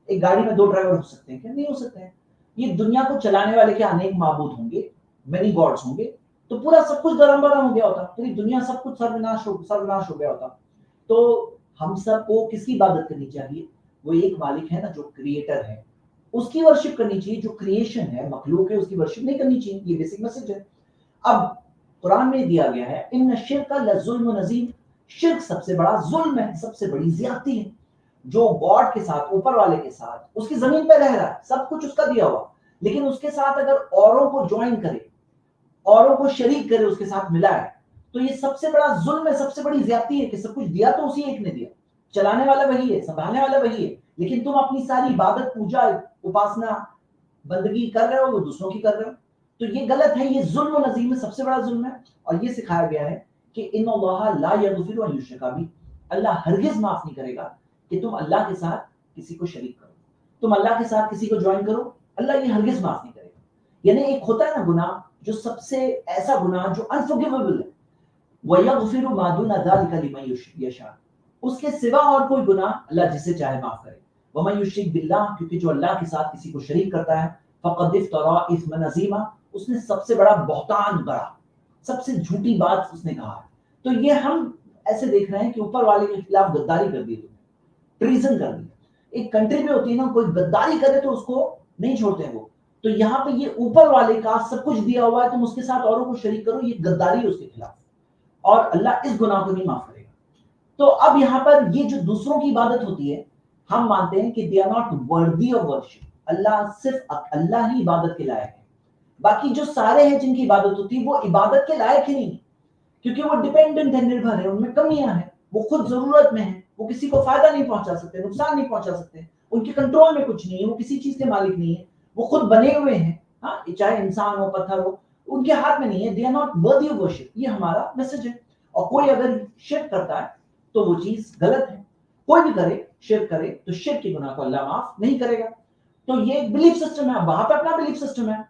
ایک گاڑی میں 2 ڈرائیور ہو سکتے ہیں کیا؟ نہیں ہو سکتے ہیں. یہ دنیا کو چلانے والے کے انیک معبود ہوں گے، مینی گاڈز ہوں گے، تو پورا سب کچھ درم برہم ہو گیا ہوتا، پوری دنیا سب کچھ سروناش ہو گیا ہوتا. تو ہم سب کو کس کی عبادت کرنی چاہیے؟ وہ ایک مالک ہے نا جو کریٹر ہے، اس کی ورشپ کرنی چاہیے. جو کریشن ہے، مخلوق ہے، اس کی ورشپ نہیں کرنی چاہیے. یہ بیسک میسج ہے. اب قرآن میں دیا گیا ہے ان الشرک لظلم عظیم، شرک سب سے بڑا ظلم ہے، سب سے بڑی زیادتی ہے. جو گاڈ کے ساتھ، اوپر والے کے ساتھ، اس کی زمین پہ رہ رہا ہے، سب کچھ اس کا دیا ہوا، لیکن اس کے ساتھ اگر اوروں کو جوائن کرے، اوروں کو شریک کرے، اس کے ساتھ ملائے، تو یہ سب سے بڑا ظلم ہے، سب سے بڑی زیادتی ہے کہ سب کچھ دیا تو اسی ایک نے دیا، چلانے والا وہی ہے، سنبھالنے والا وہی ہے، لیکن تم اپنی ساری عبادت، پوجا، اپاسنا، بندگی کر رہے ہو، وہ دوسروں کی کر رہے ہو. تو یہ غلط ہے، یہ ظلم و نظیم ہے، سب سے بڑا ظلم ہے. اور یہ سکھایا گیا ہے کہ ان اللہ لا یغفر ان یشرک بہ، اللہ ہرگز معاف نہیں کرے گا کہ تم اللہ کے ساتھ کسی کو شریک کرو، تم اللہ کے ساتھ کسی کو جوائن کرو. اللہ یہ ہرگز معاف نہیں کرے گا. یعنی ایک ہوتا ہے نا گناہ جو سب سے ایسا گناہ جو انفورگیویبل ہے، وَيَغْفِرُ مَا دُونَ ذَلِكَ لِمَن يَشَاءُ، اس کے سوا اور کوئی گناہ اللہ جسے چاہے معاف کرے. وَمَن يُشْرِكْ بِاللَّهِ، کیونکہ جو اللہ کے ساتھ کسی کو شریک کرتا ہے، فَقَدِ افْتَرَىٰ إِثْمًا عَظِيمًا، اس نے سب سے بڑا بہتان گڑھا، سب سے جھوٹی بات اس نے کہا ہے. تو یہ ہم ایسے دیکھ رہے ہیں کہ اوپر والے کے خلاف غداری کر دی، ٹریزن کر دی. ایک کنٹری میں ہوتی ہے نا، کوئی غداری کرے تو اس کو نہیں چھوڑتے وہ. تو یہاں پہ یہ اوپر والے کا سب کچھ دیا ہوا ہے، تم اس کے ساتھ اوروں کو شریک کرو، یہ غداری ہے اس کے خلاف، اور اللہ اس گناہ کو نہیں معاف کرے گا. تو اب یہاں پر یہ جو دوسروں کی عبادت ہوتی ہے، ہم مانتے ہیں کہ they are not worthy of worship، اللہ صرف اللہ ہی عبادت کے لائق ہے. باقی جو سارے ہیں جن کی عبادت ہوتی ہے وہ عبادت کے لائق ہی نہیں، کیونکہ وہ ڈیپینڈنٹ ہے، نربھر ہے، ان میں کمیاں ہیں، وہ خود ضرورت میں ہیں، وہ کسی کو فائدہ نہیں پہنچا سکتے، نقصان نہیں پہنچا سکتے، ان کے کنٹرول میں کچھ نہیں ہے، وہ کسی چیز کے مالک نہیں ہے، وہ خود بنے ہوئے ہیں. ہاں، چاہے انسان ہو، پتھر ہو، ان کے ہاتھ میں نہیں ہے. they are not worthy of worship. یہ ہمارا میسج ہے. اور کوئی اگر شرک کرتا ہے تو وہ چیز غلط ہے. کوئی بھی کرے، شرک کرے، تو شرک کے گناہ کو اللہ معاف نہیں کرے گا. تو یہ ایک بلیف سسٹم ہے. وہاں پہ اپنا بلیف سسٹم ہے.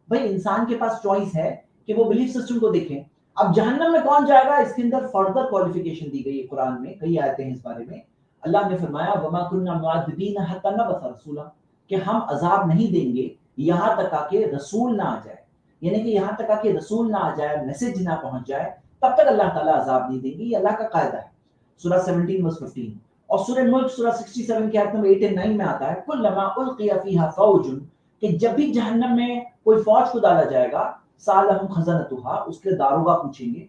بھائی انسان کے پاس چوائس ہے کہ وہ بلیف سسٹم کو دیکھیں. اب جہنم میں کون جائے گا، اس کے اندر فردر کوالیفیکیشن دی گئی ہے قرآن میں، کئی آیتیں ہیں اس بارے میں. اللہ نے فرمایا وَمَا كُنَّا مُعَذِّبِينَ حَتَّى نَبْعَثَ رَسُولًا، کہ ہم عذاب نہیں دیں گے یہاں تک کہ رسول نہ آ جائے. یعنی کہ یہاں تک کہ رسول نہ آ جائے، میسج نہ پہنچ جائے، تب تک اللہ تعالیٰ عذاب نہیں دیں گے. یہ اللہ کا قاعدہ ہے. سورہ 17 verse 15 اور سورہ ملک سورہ 67 کی آیت نمبر 8 اور 9 میں آتا ہے کُلَّمَا أُلْقِيَ فِيهَا فَوْجٌ، کہ جب بھی جہنم میں کوئی فوج کو ڈالا جائے گا، سَأَلَهُمْ خَزَنَتُهَا، اس کے داروغہ پوچھیں گے،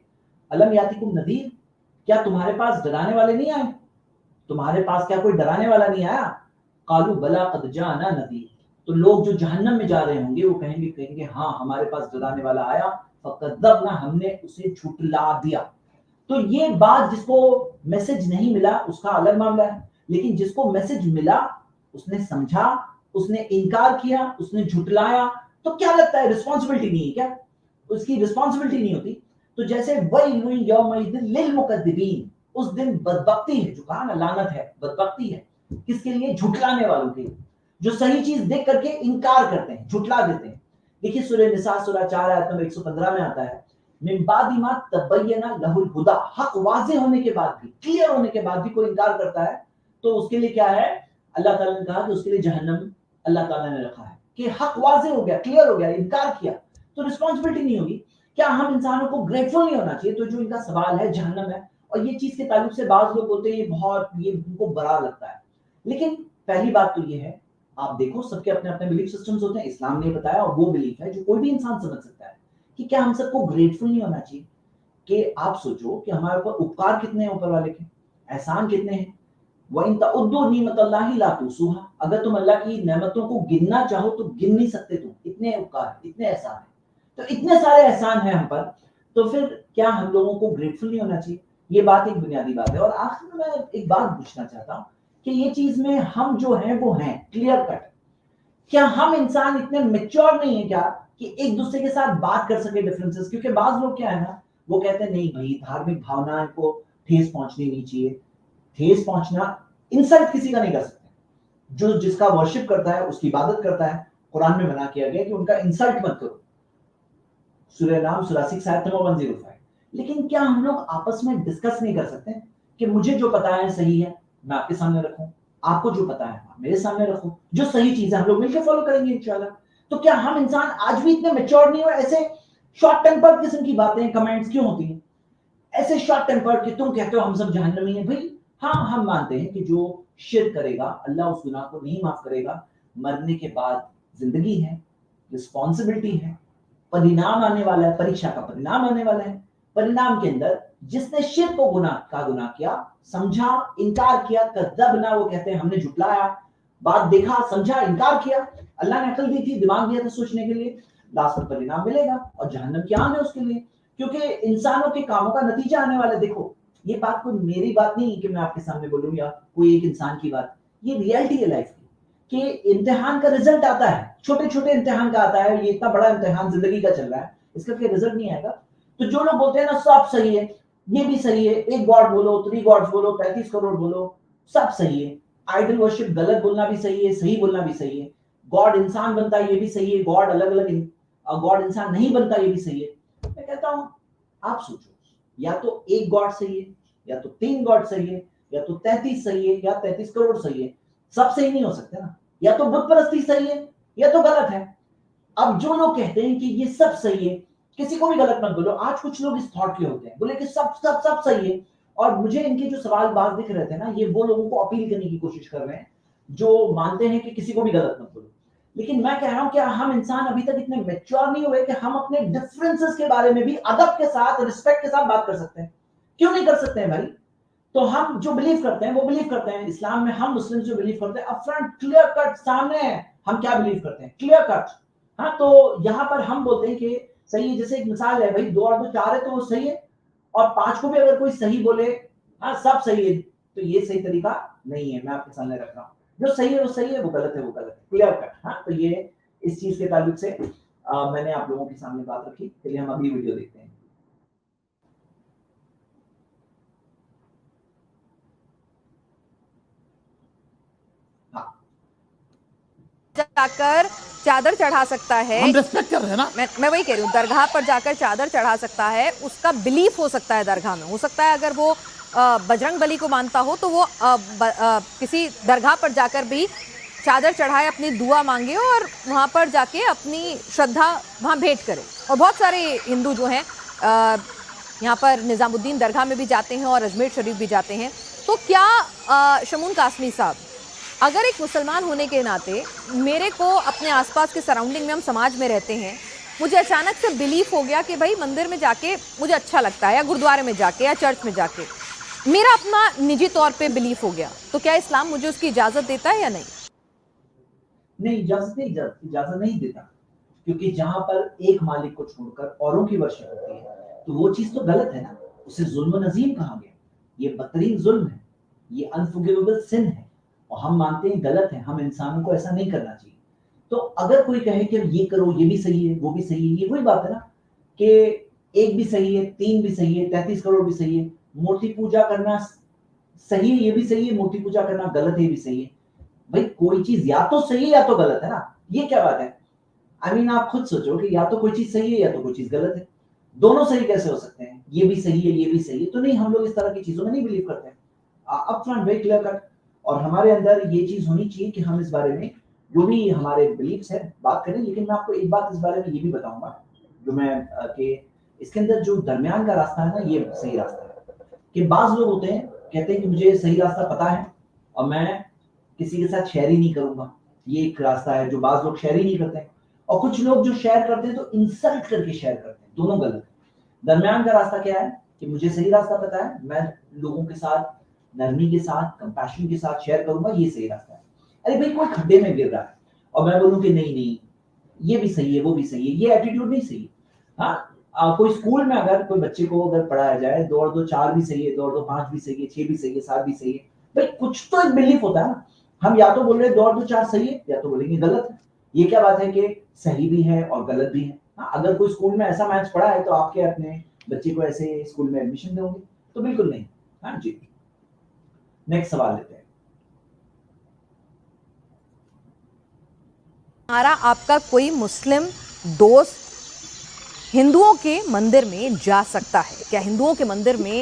أَلَمْ يَأْتِكُمْ نَذِيرٌ، کیا تمہارے پاس ڈرانے والے نہیں آئے؟ تمہارے پاس کیا کوئی ڈرانے والا نہیں آیا؟ قَالُوا بَلَىٰ قَدْ جَاءَنَا نَذِيرٌ، تو لوگ جو جہنم میں جا رہے ہوں گے وہ کہیں گے ہاں ہمارے پاس ڈرانے والا آیا، فَكَذَّبْنَا، ہم نے اسے جھٹلا دیا. تو یہ بات جس کو میسج نہیں ملا اس کا الگ معاملہ ہے، لیکن جس کو میسج ملا اس نے سمجھا، اس نے انکار کیا، اس نے جھٹلایا، تو کیا لگتا ہے رسپانسبلٹی نہیں ہے کیا؟ اس کی رسپانسبلٹی نہیں ہوتی. تو جیسے وَيْلٌ يَوْمَئِذٍ لِّلْمُكَذِّبِينَ، اس دن بدبختی ہے، جو کہا نا لعنت ہے، بدبختی ہے کس کے لیے؟ جھٹلانے والوں کے لیے، جو صحیح چیز دیکھ کر کے انکار کرتے ہیں، جھٹلا دیتے ہیں. دیکھیے سورہ نساء سورہ 4 آیت نمبر 115 میں آتا ہے من بعد ما تبین لہ الہدی، حق واضح ہونے کے بعد بھی، کلیئر ہونے کے بعد بھی کوئی انکار کرتا ہے تو اس کے لیے کیا ہے؟ اللہ تعالیٰ نے کہا کہ اس کے لیے جہنم اللہ تعالیٰ نے رکھا ہے کہ حق واضح ہو گیا، کلیئر ہو گیا، انکار کیا تو رسپانسبلٹی نہیں ہوگی. کیا ہم انسانوں کو گریٹفل نہیں ہونا چاہیے؟ تو جو ان کا سوال ہے جہنم ہے، اور یہ چیز کے تعلق سے بعض لوگ بولتے ہیں یہ ان کو برا لگتا ہے. لیکن پہلی بات تو یہ ہے، آپ دیکھو سب کے اپنے اپنے بلیف سسٹمز ہوتے ہیں. اسلام نے بتایا اور وہ بلیف ہے جو کوئی بھی انسان سمجھ سکتا ہے کہ کیا ہم سب کو گریٹفل نہیں ہونا چاہیے؟ کہ آپ سوچو کہ ہمارے اوپر اپکار کتنے ہیں اوپر والے کے، احسان کتنے ہیں. وَإِن تَعُدُّوا نِعْمَتَ اللَّهِ لَا تُحْصُوهَا، اگر تم اللہ کی نعمتوں کو گننا چاہو تو گن نہیں سکتے. تم اتنے اپکار ہیں، اتنے احسان ہیں، تو اتنے سارے احسان ہیں ہم پر، تو پھر کیا ہم لوگوں کو گریٹفل نہیں ہونا چاہیے؟ یہ بات ایک بنیادی بات ہے. اور آخر میں ایک بات پوچھنا چاہتا ہوں کہ یہ چیز میں ہم جو ہیں وہ ہیں کلیئر کٹ. کیا ہم انسان اتنے میچور نہیں ہیں کیا کہ ایک دوسرے کے ساتھ بات کر سکے ڈفرینسز؟ کیونکہ بعض لوگ کیا ہے نا, وہ کہتے ہیں نہیں بھائی دھارمک بھاونا کو ٹھیس پہنچنی نہیں چاہیے. ٹھیس پہنچنا, انسلٹ کسی کا نہیں کر سکتے. جو جس کا ورشپ کرتا ہے, اس کی عبادت کرتا ہے, قرآن میں منع کیا گیا کہ ان کا انسلٹ مت کرو. سورہ نام سورہ 6 آیت نمبر 105. لیکن کیا ہم لوگ آپس میں ڈسکس نہیں کر سکتے کہ مجھے جو پتا ہے صحیح ہے میں آپ کے سامنے رکھوں, آپ کو جو پتا ہے آپ میرے سامنے رکھو, جو صحیح چیز ہے ہم لوگ مل کے فالو کریں گے انشاءاللہ. تو کیا ہم انسان آج بھی اتنے میچور نہیں ہوئے؟ ایسے شارٹ ٹیمپر قسم کی باتیں کمنٹس کیوں ہوتی ہیں ایسے شارٹ ٹیمپر کہ تم کہتے ہو ہم سب جہنمی ہیں؟ بھائی ہاں ہم مانتے ہیں کہ جو شرک کرے گا اللہ اس گناہ کو نہیں معاف کرے گا. مرنے کے بعد زندگی ہے, رسپانسبلٹی ہے, پرینام آنے والا ہے, پریکشا کا پرینام آنے والا ہے. پرینام کے اندر جس نے شرک کو گناہ کیا, سمجھا, انکار کیا, کذبنا, وہ کہتے ہیں ہم نے جھٹلایا, بات دیکھا, سمجھا, انکار کیا, اللہ نے عقل دی تھی, دماغ دیا تھا سوچنے کے لیے, لاسٹ میں پرینام ملے گا اور جہنم کی آگ ہے اس کے لیے, کیونکہ انسانوں کے کاموں کا نتیجہ آنے والا ہے. دیکھو یہ بات کوئی میری بات نہیں کہ میں آپ کے سامنے بولوں یا کوئی ایک انسان کی بات, یہ ریئلٹی ہے لائف کی کہ امتحان کا رزلٹ آتا ہے, چھوٹے چھوٹے امتحان کا آتا ہے. یہ اتنا بڑا امتحان زندگی کا چل رہا ہے, اس کا کوئی رزلٹ نہیں آئے گا. تو جو لوگ بولتے ہیں نا سب صحیح ہے, یہ بھی صحیح ہے, ایک گاڈ بولو, 3 گاڈز بولو, 35 کروڑ بولو, سب صحیح ہے. آئیڈل ورشپ غلط بولنا بھی صحیح ہے, صحیح بولنا بھی صحیح ہے. گاڈ انسان بنتا ہے یہ بھی صحیح ہے, گاڈ الگ الگ گاڈ انسان نہیں بنتا یہ بھی صحیح ہے. میں کہتا ہوں آپ سوچو, یا تو ایک گاڈ صحیح ہے, یا تو 3 گاڈ صحیح ہے, یا تو 33 صحیح ہے, یا 33 کروڑ صحیح ہے. سب صحیح نہیں ہو سکتے نا. یا تو بت پرستی صحیح ہے یا تو غلط ہے. اب جو لوگ کہتے ہیں کہ یہ سب صحیح ہے, کسی کو بھی غلط مت بولو. آج کچھ لوگ اس تھاٹ کے ہوتے ہیں, بولے کہ سب سب سب صحیح ہے. اور مجھے ان کے جو سوال باز دکھ رہے تھے نا, یہ وہ لوگوں کو اپیل کرنے کی کوشش کر رہے ہیں جو مانتے ہیں کہ کسی کو بھی غلط مت بولو. لیکن میں کہہ رہا ہوں کہ ہم انسان ابھی تک اتنے میچور نہیں ہوئے کہ ہم اپنے ڈفرینسز کے بارے میں بھی ادب کے ساتھ, رسپیکٹ کے ساتھ بات کر سکتے ہیں. کیوں نہیں کر سکتے ہیں بھائی؟ تو ہم جو بلیو کرتے ہیں وہ بلیو کرتے ہیں. اسلام میں ہم مسلم جو بلیو کرتے ہیں اپ فرنٹ کلیئر کٹ سامنے ہے ہم کیا بلیو کرتے ہیں, کلیئر کٹ. ہاں تو یہاں پر ہم بولتے ہیں کہ صحیح ہے, جیسے ایک مثال ہے بھائی 2 اور 2 4 ہے تو وہ صحیح ہے, اور 5 کو بھی اگر کوئی صحیح بولے ہاں سب صحیح ہے, تو یہ صحیح طریقہ نہیں ہے. میں آپ کے سامنے رکھ رہا ہوں جو صحیح ہے وہ صحیح ہے, وہ غلط ہے وہ غلط ہے, کلیئر کٹ. ہاں تو یہ اس چیز کے تعلق سے میں نے آپ لوگوں کے سامنے بات رکھی. چلیے ہم ابھی ویڈیو دیکھتے ہیں. جا کر چادر چڑھا سکتا ہے, ہم ریسپیکٹ کر رہے ہیں نا, میں وہی کہہ رہی ہوں, درگاہ پر جا کر چادر چڑھا سکتا ہے, اس کا بلیف ہو سکتا ہے درگاہ میں. ہو سکتا ہے اگر وہ بجرنگ بلی کو مانتا ہو تو وہ کسی درگاہ پر جا کر بھی چادر چڑھائے, اپنی دعا مانگے اور وہاں پر جا کے اپنی شردھا وہاں بھیٹ کرے. اور بہت سارے ہندو جو ہیں یہاں پر نظام الدین درگاہ میں بھی جاتے ہیں اور اجمیر شریف بھی جاتے ہیں. تو کیا شمون قاسمی صاحب, اگر ایک مسلمان ہونے کے ناطے میرے کو اپنے آس پاس کے سراؤنڈنگ میں, ہم سماج میں رہتے ہیں, مجھے اچانک سے بلیف ہو گیا کہ بھائی مندر میں جا کے مجھے اچھا لگتا ہے, یا گردوارے میں جا کے, یا چرچ میں جا کے, میرا اپنا نجی طور پہ بلیف ہو گیا, تو کیا اسلام مجھے اس کی اجازت دیتا ہے یا نہیں؟ نہیں, اجازت نہیں دیتا, کیونکہ جہاں پر ایک مالک کو چھوڑ کر اوروں کی ورشپ ہوتی ہے تو وہ چیز تو غلط ہے نا. اسے ظلم و نظیم کہا گیا. یہ بدترین ظلم ہے, یہ انفورگیویبل سن ہے, اور ہم مانتے ہیں غلط ہے. ہم انسانوں کو ایسا نہیں کرنا چاہیے. تو اگر کوئی کہے کہ یہ کرو, یہ بھی صحیح ہے, وہ بھی صحیح ہے, یہ وہی بات ہے نا کہ 1 بھی صحیح ہے, 3 بھی صحیح ہے, 33 کروڑ بھی صحیح ہے. مورتی پوجا کرنا صحیح ہے, یہ بھی صحیح ہے, مورتی پوجا کرنا غلط ہے, یہ بھی صحیح ہے. بھائی کوئی چیز یا تو صحیح ہے یا تو غلط ہے نا. یہ کیا بات ہے؟ آپ خود سوچو کہ یا تو کوئی چیز صحیح ہے یا تو کوئی چیز غلط ہے. دونوں صحیح کیسے ہو سکتے ہیں؟ یہ بھی صحیح ہے یہ بھی صحیح ہے, تو نہیں, ہم لوگ اس طرح کی چیزوں میں نہیں بلیو کرتے ہیں. Upfront very clear cut. اور ہمارے اندر یہ چیز ہونی چاہیے کہ ہم اس بارے میں جو بھی ہمارے بلیفس ہیں بات کریں. لیکن میں آپ کو ایک بات اس بارے میں یہ بھی بتاؤں گا جو میں کہ اس کے اندر جو درمیان کا راستہ ہے نا, یہ صحیح راستہ ہے. کہ بعض لوگ ہوتے ہیں کہتے ہیں کہ مجھے صحیح راستہ پتا ہے اور میں کسی کے ساتھ شیئر ہی نہیں کروں گا. یہ ایک راستہ ہے جو بعض لوگ شیئر ہی نہیں کرتے ہیں, اور کچھ لوگ جو شیئر کرتے ہیں تو انسلٹ کر کے شیئر کرتے ہیں. دونوں غلط ہے. درمیان کا راستہ کیا ہے کہ مجھے صحیح راستہ پتا ہے, میں لوگوں کے ساتھ نرمی کے ساتھ, کمپیشن کے ساتھ شیئر کروں گا, یہ صحیح راستہ ہے. ارے بھائی کوئی کھڈے میں گر رہا ہے اور میں بولوں کہ نہیں یہ بھی صحیح ہے وہ بھی صحیح ہے, یہ ایٹیٹیوڈ نہیں صحیح. ہاں کوئی اسکول میں اگر کوئی بچے کو اگر پڑھایا جائے 2 اور 2 4 بھی صحیح ہے, 2 اور 2 5 بھی صحیح ہے, 6 بھی صحیح ہے, 7 بھی صحیح ہے, بھائی کچھ تو ایک بلیف ہوتا ہے نا. ہم یا تو بول رہے 2 اور 2 4 صحیح ہے, یا تو بولیں گے غلط ہے. یہ کیا بات ہے کہ صحیح بھی ہے اور غلط بھی ہے. اگر کوئی اسکول میں ایسا میتھس پڑھا ہے تو آپ کے اپنے بچے کو ایسے اسکول میں ایڈمیشن دیں گے؟ تو بالکل نہیں. ہاں جی, نیکسٹ سوال لیتے ہیں. ہمارا آپ کا کوئی مسلم دوست ہندوؤں کے مندر میں جا سکتا ہے کیا؟ ہندوؤں کے مندر میں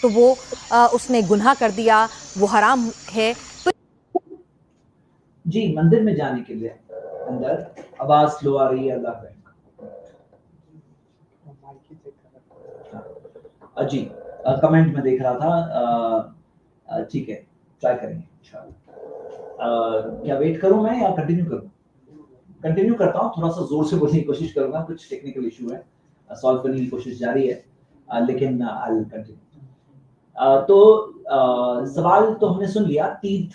تو وہ اس نے گناہ کر دیا, وہ حرام ہے؟ تو جی, مندر میں جانے کے لیے اندر آواز سلو آ رہی ہے. اللہ کا جی, کمنٹ میں دیکھ رہا تھا. ٹھیک ہے, ٹرائی کریں گے انشاءاللہ. کیا ویٹ کروں میں یا کنٹینیو کروں؟ کنٹینیو کرتا ہوں, تھوڑا سا زور سے بولنے کی کوشش کروں گا, کچھ ٹیکنیکل ایشو ہے, سالو کرنے کی کوشش جاری ہے, لیکن I'll continue. تو سوال تو ہم نے سن لیا. تیرتھ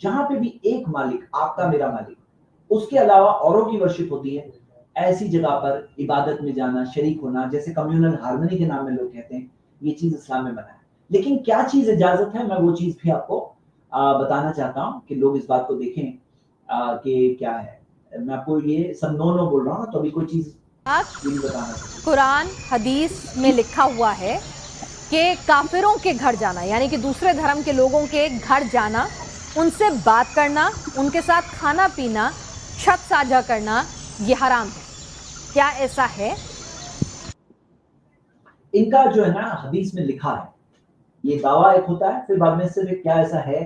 جہاں پہ بھی ایک مالک, آپ کا میرا مالک, اس کے علاوہ اوروں کی ورشپ ہوتی ہے, ایسی جگہ پر عبادت میں جانا, شریک ہونا, جیسے کمیونل ہارمنی کے نام میں لوگ کہتے ہیں, یہ چیز اسلام میں منع ہے. لیکن کیا چیز اجازت ہے, میں وہ چیز بھی آپ کو بتانا چاہتا ہوں کہ لوگ اس بات کو دیکھیں کہ کیا ہے. میں آپ کو یہ سب نو بول رہا ہوں, تو ابھی کوئی چیز قرآن حدیث میں لکھا ہوا ہے کہ کافروں کے گھر جانا, یعنی کہ دوسرے دھرم کے لوگوں کے گھر جانا, ان سے بات کرنا, ان کے ساتھ کھانا پینا, چھت ساجھا کرنا, یہ حرام ہے. کیا ایسا ہے؟ ان کا جو ہے نا حدیث میں لکھا ہے, یہ دعویٰ ایک ہوتا ہے, پھر بعد میں صرف کیا ایسا ہے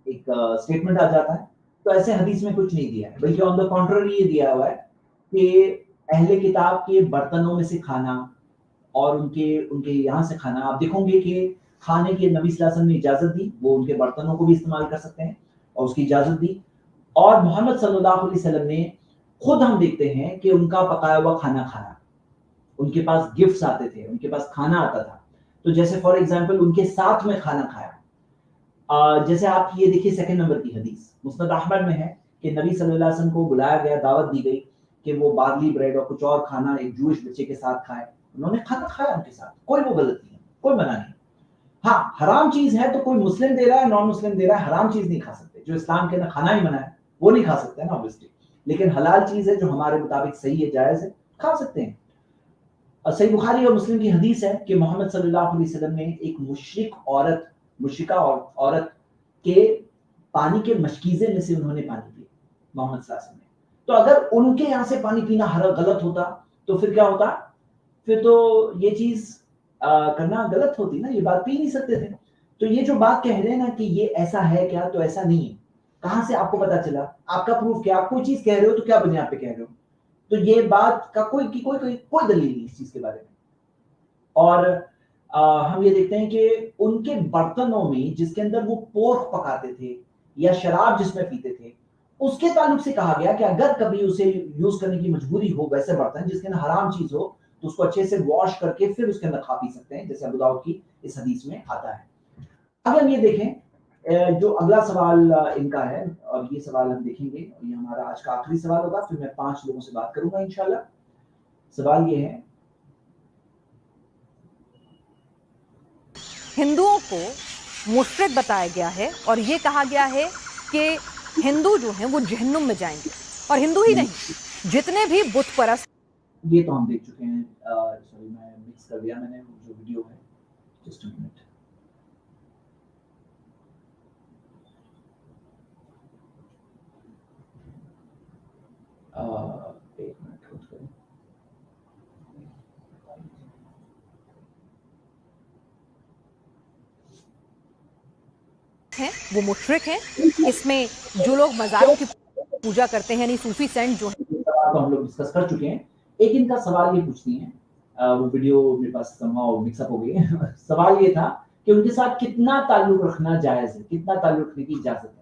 ایک اسٹیٹمنٹ آ جاتا ہے. تو ایسے حدیث میں کچھ نہیں دیا ہے, بلکہ آن دا کنٹرری یہ دیا ہوا ہے کہ اہل کتاب کے برتنوں میں سے کھانا اور ان کے یہاں سے کھانا. آپ دیکھو گے کہ کھانے کی نبی صلی اللہ علیہ وسلم نے اجازت دی, وہ ان کے برتنوں کو بھی استعمال کر سکتے ہیں اور اس کی اجازت دی. اور محمد صلی اللہ علیہ وسلم نے خود, ہم دیکھتے ہیں کہ ان کا پکایا ہوا کھانا کھایا, ان کے پاس گفٹس آتے تھے, ان کے پاس کھانا آتا تھا. تو جیسے فار ایگزامپل ان کے ساتھ میں کھانا کھایا. جیسے آپ یہ دیکھیے 2 نمبر کی حدیث مسند احمد میں ہے کہ نبی صلی اللہ علیہ وسلم کو بلایا گیا, دعوت دی گئی کہ وہ بارلی بریڈ اور کچھ اور کھانا ایک جوش بچے کے ساتھ کھائے. انہوں نے کھانا کھایا ان کے ساتھ, کوئی وہ غلط نہیں ہے, کوئی منع نہیں. ہاں, حرام چیز ہے تو کوئی مسلم دے رہا ہے, نان مسلم دے رہا ہے, حرام چیز نہیں کھا سکتے. جو اسلام کے اندر کھانا ہی منع ہے وہ نہیں کھا سکتے نا obviously. لیکن حلال چیز ہے جو ہمارے مطابق صحیح ہے, جائز ہے, کھا سکتے ہیں. صحیح بخاری اور مسلم کی حدیث ہے کہ محمد صلی اللہ علیہ وسلم نے ایک مشرکہ عورت کے پانی کے مشکیزے میں سے انہوں نے پانی پیا, محمد صلی اللہ علیہ وسلم نے. تو اگر ان کے یہاں سے پانی پینا غلط ہوتا تو پھر کیا ہوتا؟ پھر تو یہ چیز کرنا غلط ہوتی نا, یہ بات پی نہیں سکتے تھے. تو یہ جو بات کہہ رہے ہیں نا کہ یہ ایسا ہے کیا, تو ایسا نہیں ہے. کہاں سے آپ کو پتا چلا؟ آپ کا پروف کیا؟ آپ کوئی چیز کہہ رہے ہو تو کیا بنیاد پہ کہہ رہے ہو؟ تو یہ بات کا کوئی دلیل نہیں اس چیز کے بارے میں. اور ہم یہ دیکھتے ہیں کہ ان کے برتنوں میں جس کے اندر وہ پورک پکاتے تھے یا شراب جس میں پیتے تھے, اس کے تعلق سے کہا گیا کہ اگر کبھی اسے یوز کرنے کی مجبوری ہو, ویسے برتن جس کے اندر حرام چیز ہو, تو اس کو اچھے سے واش کر کے پھر اس کے اندر کھا پی سکتے ہیں, جیسے ابو داؤد کی اس حدیث میں آتا ہے. اب ہم یہ دیکھیں جو اگلا سوال ان کا ہے, اور یہ سوال ہم دیکھیں گے, اور یہ ہمارا آج کا آخری سوال ہوگا, پھر میں 5 لوگوں سے بات کروں گا انشاءاللہ. سوال یہ ہے, ہندوؤں کو مشرک بتایا گیا ہے اور یہ کہا گیا ہے کہ ہندو جو ہیں وہ جہنم میں جائیں گے, اور ہندو ہی نہیں جتنے بھی بت پرست. یہ تو ہم دیکھ چکے ہیں. سوری, میں مکس کر دیا میں نے جو ویڈیو ہے. Just a minute. ایک منٹ ہوٹ کریں. ہیں وہ مشرک ہیں. اس میں جو لوگ مزاروں کی پوجا کرتے ہیں, یعنی صوفی سینٹ جو ہیں, ہم لوگ ڈسکس کر چکے ہیں. ایک ان کا سوال یہ پوچھتی ہیں, وہ ویڈیو میرے پاس مکس اپ ہو گئی ہے. سوال یہ تھا کہ ان کے ساتھ کتنا تعلق رکھنا جائز ہے, کتنا تعلق رکھنے کی اجازت ہے.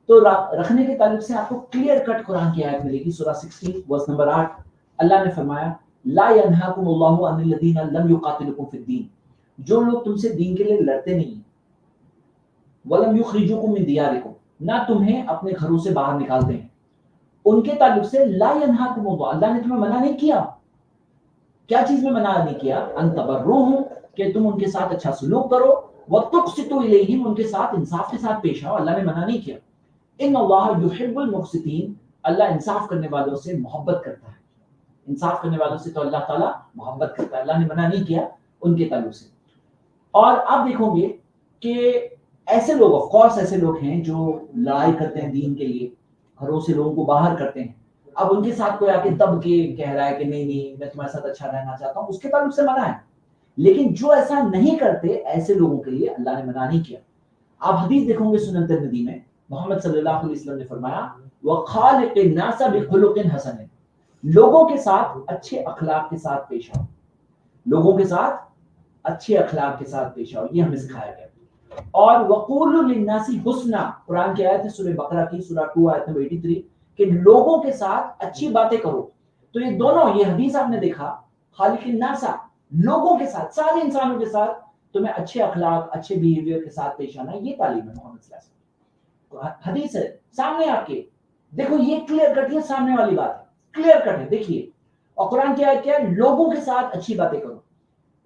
تو رکھنے کے تعلق سے آپ کو کلیئر کٹ قرآن کی آیت ملے گی, سورہ 16 ورس نمبر 8. اللہ نے فرمایا لا ينهاكم الله عن الذين لم يقاتلوكم في الدين, جو لوگ تم سے دین کے لیے لڑتے نہیں, ولم يخرجوكم من دياركم, نہ تمہیں اپنے گھروں سے باہر نکالتے ہیں, ان کے تعلق سے لا ینہاکم اللہ، اللہ نے تمہیں منع نہیں کیا. کیا چیز میں منع نہیں کیا؟ ان تبروہم، کہ تم ان کے ساتھ اچھا سلوک کرو، وتقسطوا الیہم، ان کے ساتھ انصاف کے ساتھ پیش آؤ. اللہ نے منع نہیں کیا. ان اللہ یحب المقسطین، اللہ انصاف کرنے والوں سے محبت کرتا ہے. انصاف کرنے والوں سے تو اللہ تعالیٰ محبت کرتا ہے. اللہ نے منع نہیں کیا ان کے تعلق سے. اور آپ دیکھو گے کہ ایسے لوگ آف کورس ایسے لوگ ہیں جو لڑائی کرتے ہیں دین کے لیے، گھروں سے لوگوں کو باہر کرتے ہیں. اب ان کے ساتھ کوئی آ کے دب کے کہہ رہا ہے کہ نہیں نہیں میں تمہارے ساتھ اچھا رہنا چاہتا ہوں، اس کے تعلق سے منع ہے. لیکن جو ایسا نہیں کرتے ایسے لوگوں کے لیے اللہ نے منع نہیں کیا. آپ حدیث دیکھو گے سنن ترمذی میں محمد صلی اللہ علیہ وسلم نے فرمایا وَخَالِقِ النَّاسَ بِخُلُقٍ حَسَنٍ، لوگوں کے ساتھ اچھے اخلاق کے ساتھ پیش آؤ. لوگوں کے ساتھ اچھے اخلاق کے ساتھ پیش آؤ، یہ ہمیں سکھایا گیا. اور وَقُولُوا لِلنَّاسِ حُسْنًا، قرآن کی آیت ہے سورہ بقرہ کی سورہ 2 آیت نمبر 83 کہ لوگوں کے ساتھ اچھی باتیں کرو. تو یہ دونوں، یہ حدیث آپ نے دیکھا خالق الناس، لوگوں کے ساتھ، سارے انسانوں کے ساتھ تمہیں اچھے اخلاق اچھے بیہیویئر کے ساتھ پیش آنا ہے. یہ تعلیم ہے محمد صلی اللہ علیہ وسلم. حدیث ہے سامنے آپ کے، دیکھو یہ کلیئر کٹ ہے، سامنے والی بات ہے کلیئر کٹ ہے دیکھیے. اور قرآن کی آیت کیا ہے؟ لوگوں کے ساتھ اچھی باتیں کرو.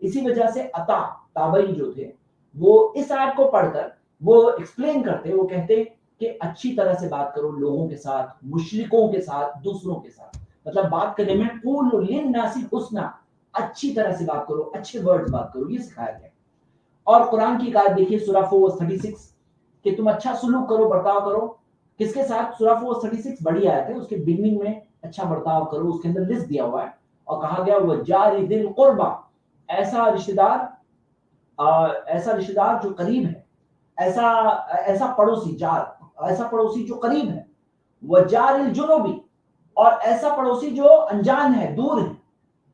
اسی وجہ سے عطا تابعی جو تھے وہ اس آیت کو پڑھ کر وہ ایکسپلین کرتے، وہ کہتے کہ اچھی طرح سے بات کرو لوگوں کے ساتھ، مشرکوں کے ساتھ، دوسروں کے ساتھ. مطلب بات کرنے میں قولوا للناس حسنا، اچھی طرح سے بات کرو، اچھے ورڈز بات کرو، یہ سکھایا گیا. اور قرآن کی آیت دیکھیے سورہ 4:36 کہ تم اچھا سلوک کرو، برتاؤ کرو. کس کے ساتھ؟ سورہ 4:36 بڑی آیت ہے، اس کے بگننگ میں اچھا برتاؤ کرو، اس کے اندر لسٹ دیا ہوا ہے اور کہا گیا وَجَارِ ذِی الْقُرْبَى، ایسا رشتہ دار جو قریب ہے، ایسا پڑوسی جار، ایسا پڑوسی جو قریب ہے. وَجَارِ الْجُنُوبِ، اور ایسا پڑوسی جو انجان ہے، دور ہے.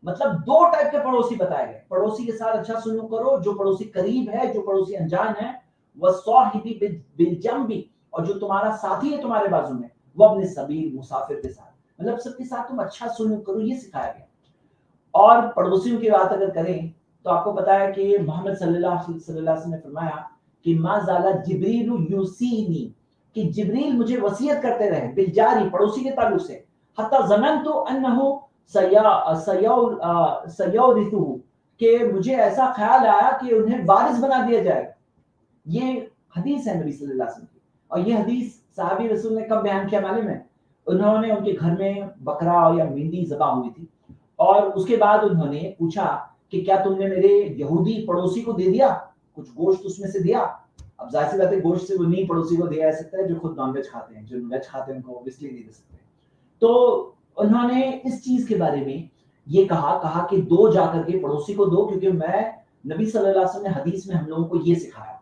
مطلب دو ٹائپ کے پڑوسی بتائے گئے. پڑوسی کے ساتھ اچھا سلوک کرو جو پڑوسی قریب ہے، جو پڑوسی انجان ہے. وَالصَّاحِبِ بِالْجَنبِ، اور جو تمہارا ساتھی ہے تمہارے بازو میں. وَابْنِ السَّبِیلِ، مسافر کے ساتھ. مطلب سب کے ساتھ تم اچھا سلوک کرو، یہ سکھایا گیا. اور پڑوسیوں کی بات اگر کریں تو آپ کو پتا ہے کہ محمد صلی اللہ علیہ وسلم نے فرمایا کہ ما زال جبریل یوصینی، کہ جبریل مجھے وصیت کرتے رہے بالجاری، پڑوسی کے تعلق سے. حتی ظننت انہ سیورثہ، کہ مجھے ایسا خیال آیا کہ انہیں وارث بنا دیا جائے گا. یہ حدیث ہے نبی صلی اللہ علیہ وسلم کی. اور یہ حدیث صحابی رسول نے کب بیان کیا معلوم ہے؟ انہوں نے ان کے گھر میں بکرا یا مینڈی ذبح ہوئی تھی اور اس کے بعد انہوں نے پوچھا کہ کیا تم نے میرے یہودی پڑوسی کو دے دیا کچھ گوشت اس میں سے دیا؟ اب ظاہر سی بات ہے گوشت سے وہ نہیں پڑوسی کو دیا جا سکتا ہے جو خود نان ویج کھاتے ہیں. جو ویج کھاتے ہیں ان کو obviously نہیں دے سکتے. تو انہوں نے اس چیز کے بارے میں یہ کہا کہ دو جا کر کے پڑوسی کو دو، کیونکہ میں نبی صلی اللہ علیہ وسلم نے حدیث میں ہم لوگوں کو یہ سکھایا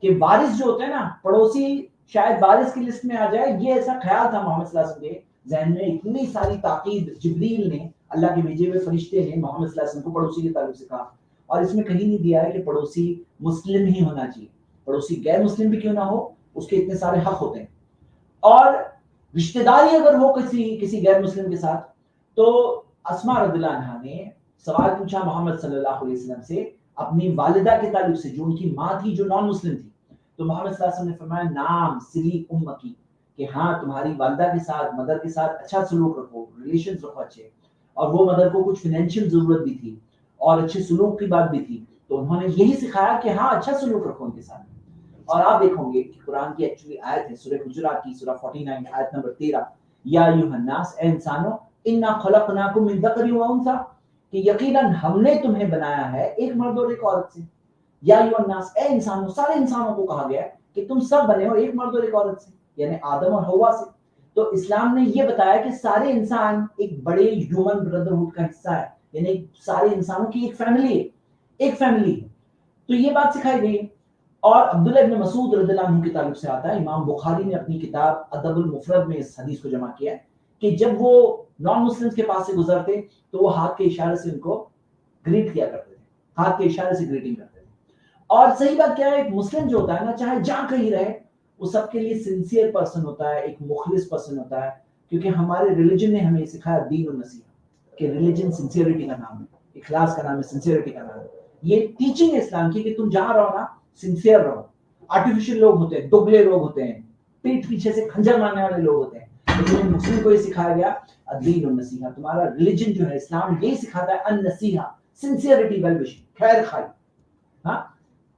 کہ وارث جو ہوتے ہیں نا، پڑوسی شاید وارث کی لسٹ میں آ جائے. یہ ایسا خیال تھا محمد صلی اللہ علیہ وسلم کے ذہن میں. اتنی ساری تاکید جبریل نے، اللہ کے بھیجے ہوئے فرشتے نے محمد صلی اللہ علیہ وسلم کو پڑوسی کے تعلق سے کہا. اور اس میں کہیں نہیں دیا ہے کہ پڑوسی مسلم ہی ہونا چاہیے. پڑوسی غیر مسلم بھی کیوں نہ ہو، اس کے اتنے سارے حق ہوتے ہیں. اور رشتہ داری اگر ہو کسی غیر مسلم کے ساتھ، تو اسماء رضی اللہ عنہا نے سوال پوچھا محمد صلی اللہ علیہ وسلم سے اپنی والدہ کے تعلق سے جو ان کی ماں تھی جو نان مسلم تھی. تو محمد صلی اللہ علیہ وسلم نے فرمایا نام سلی امکی، کہ ہاں تمہاری والدہ کے ساتھ، مدر کے ساتھ اچھا سلوک رکھو، ریلیشنز رکھو اچھے. اور وہ مدر کو کچھ فائنینشیل ضرورت بھی تھی اور اچھے سلوک کی بات بھی تھی، تو انہوں نے یہی سکھایا کہ ہاں اچھا سلوک رکھو ان کے ساتھ. اور آپ دیکھو گے کہ قرآن کی ایکچولی آیت ہے سورہ حجرات کی سورہ 49 آیت نمبر 13، یا ایھا الناس، اے انسانوں، انا خلقناکم من ذکر و انثی، کہ یقیناً ہم نے تمہیں بنایا ہے ایک مرد اور ایک عورت سے. یا ایھا الناس، اے انسانوں، سارے انسانوں کو کہا گیا ہے کہ تم سب بنے ہو ایک مرد اور ایک عورت سے، یعنی آدم اور حوا سے. تو اسلام نے یہ بتایا کہ سارے انسان ایک بڑے ہیومن بردرہڈ کا حصہ ہے، یعنی سارے انسانوں کی ایک فیملی ہے، ایک فیملی ہے. تو یہ بات سکھائی گئی. اور عبداللہ ابن مسعود رضی اللہ عنہ کے تعلق سے آتا ہے، امام بخاری نے اپنی کتاب ادب المفرد میں اس حدیث کو جمع کیا ہے کہ جب وہ نان مسلمز کے پاس سے گزرتے تو وہ ہاتھ کے اشارے سے ان کو گریٹ کیا کرتے تھے، ہاتھ کے اشارے سے گریٹنگ کرتے تھے. اور صحیح بات کیا ہے، ایک مسلم جو ہوتا ہے نا، چاہے جہاں کہیں رہے، وہ سب کے لیے سنسیئر پرسن ہوتا ہے، ایک مخلص پرسن ہوتا ہے. کیونکہ ہمارے ریلیجن نے ہمیں سکھایا دین النصیحہ، کہ ریلیجن سنسیئرٹی کا نام ہے، اخلاص کا نام ہے، سنسیئرٹی کا نام ہے. یہ ٹیچنگ ہے اسلام کی کہ تم جہاں رہو نا سنسیئر رہو. آرٹیفیشل لوگ ہوتے ہیں، دبلے لوگ ہوتے ہیں، پیٹ پیچھے سے کھنجر مارنے والے لوگ ہوتے ہیں. لیکن مسلم کو یہ سکھایا گیا الدین النصیحہ، تمہارا ریلیجن جو ہے اسلام یہی سکھاتا ہے النصیحہ، سنسیئرٹی، ویل وشنگ، خیر خواہی. ہاں،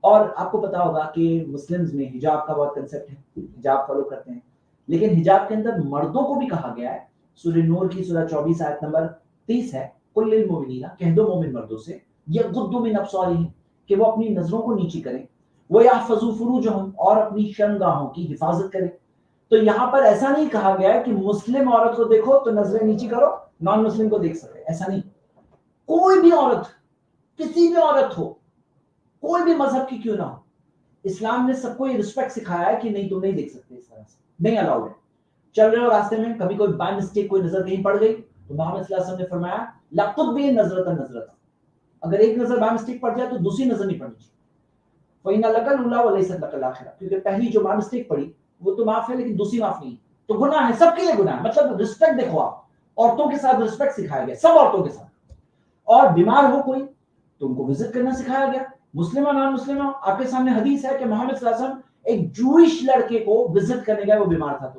اور آپ کو پتا ہوگا کہ مسلمز میں حجاب کا بہت کنسپٹ ہے، حجاب فالو کرتے ہیں، لیکن حجاب کے اندر مردوں کو بھی کہا گیا ہے. سورہ نور کی سورہ 24 آیت نمبر 30 ہے، قل للمؤمنین، کہہ دو مومن مردوں سے، یغضوا من ابصارہم، کہ وہ اپنی نظروں کو نیچی کریں، وَيَحْفَظُوا فُرُوجَهُمْ، اور اپنی شرمگاہوں کی حفاظت کریں. تو یہاں پر ایسا نہیں کہا گیا ہے کہ مسلم عورت کو دیکھو تو نظریں نیچی کرو، نان مسلم کو دیکھ سکے، ایسا نہیں. کوئی بھی عورت، کسی بھی عورت ہو، کوئی بھی مذہب کی کیوں نہ ہو، اسلام نے سب کو یہ رسپیکٹ سکھایا ہے کہ نہیں تم نہیں دیکھ سکتے، اس طرح سے نہیں الاؤڈ ہے. چل رہے ہو راستے میں، کبھی کوئی بائی مسٹیک کوئی نظر کہیں پڑ گئی تو محمد صلی اللہ علیہ وسلم نے فرمایا لَقُبِّ نَظْرَةً نَظْرَةً، اگر ایک نظر بائی مسٹیک پڑ جائے تو دوسری نظر نہیں پڑنی چاہیے. فَإِنَّ لَكَ الْأُولَىٰ وَلَيْسَتْ لَكَ الْآخِرَةُ، کیونکہ پہلی جو بائی مسٹیک پڑی وہ تو معاف ہے لیکن دوسری معاف نہیں. تو گناہ ہے، سب کے لیے گناہ ہے. مطلب رسپیکٹ دیکھو، آپ عورتوں کے ساتھ رسپیکٹ سکھایا گیا، سب عورتوں کے ساتھ. اور بیمار ہو کوئی تو ان کو وزٹ کرنا سکھایا گیا، مسلم اور نان مسلم ہو. آپ کے سامنے حدیث ہے کہ محمد صلی اللہ علیہ وسلم ایک جوئش لڑکے کو وزٹ کرنے گئے، وہ بیمار تھا.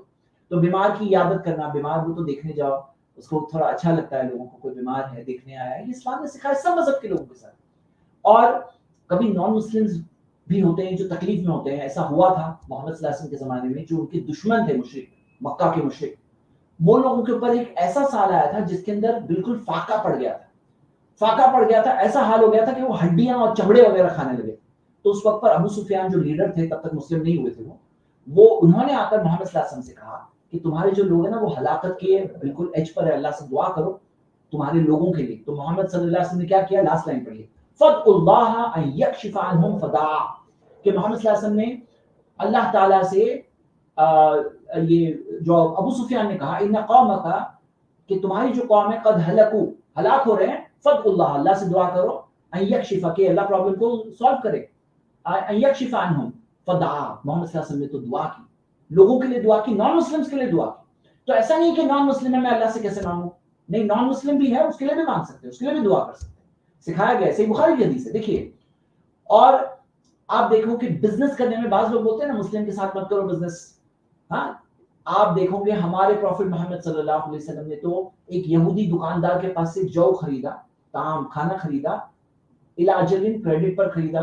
تو بیمار کی عیادت کرنا، بیمار ہو تو دیکھنے جاؤ، اس کو تھوڑا اچھا لگتا ہے، لوگوں کو کوئی بیمار ہے دیکھنے آیا ہے، یہ اسلام نے سکھایا سب مذہب کے لوگوں کے ساتھ. اور کبھی نان مسلمز بھی ہوتے ہیں جو تکلیف میں ہوتے ہیں. ایسا ہوا تھا محمد صلی اللہ علیہ وسلم کے زمانے میں، جو ان کے دشمن تھے مشرک، مکہ کے مشرک، وہ لوگوں کے اوپر ایک ایسا سال آیا تھا جس کے اندر بالکل فاقہ پڑ گیا تھا. فاقہ پڑ گیا تھا، ایسا حال ہو گیا تھا کہ وہ ہڈیاں اور چمڑے وغیرہ کھانے لگے. تو اس وقت پر ابو سفیان جو لیڈر تھے، تب تک مسلم نہیں ہوئے تھے، وہ انہوں نے آ کر محمد صلی اللہ علیہ وسلم سے کہا کہ تمہارے جو لوگ ہیں نا وہ ہلاکت کے بالکل ایج پر ہے، اللہ سے دعا کرو تمہارے لوگوں کے لیے. تو محمد صلی اللہ علیہ وسلم نے کیا کیا؟ لاسٹ لائن پڑھی، فَدْعُوا اللَّهَ أَن يَكْشِفَ عَنْهُمْ فَدَعَا، کہ محمد صلی اللہ علیہ وسلم نے اللہ تعالیٰ سے یہ جو ابو سفیان نے کہا ان قومک، کہ تمہاری جو قوم ہے قد ہلکو، ہلاک ہو رہے ہیں، فَدْعُوا اللَّهَ، اللہ سے دعا کرو، ان یکشف، کہ اللہ پرابلم کو سولو کرے، ان یکشف عنہم فدعا. محمد صلی اللہ علیہ وسلم نے تو دعا کی، لوگوں کے لیے دعا کی، نان مسلمز کے لیے دعا کی. تو ایسا نہیں کہ نان مسلم ہے میں اللہ سے کیسے مانگوں، نہیں، نان مسلم بھی ہے، اس کے لیے بھی مانگ سکتے ہیں، اس کے لیے بھی دعا کر سکتے ہیں، سکھایا گیا ہے. صحیح بخاری کی حدیث ہے، دیکھیے. اور آپ دیکھو کہ بزنس کرنے میں بعض لوگ بولتے ہیں نا مسلم کے ساتھ مت کرو بزنس. ہاں، آپ دیکھو گے ہمارے پروفٹ محمد صلی اللہ علیہ وسلم نے تو ایک یہودی دکاندار کے پاس سے جو خریدا، طعام کھانا خریدا، الاجل کریڈٹ پر خریدا،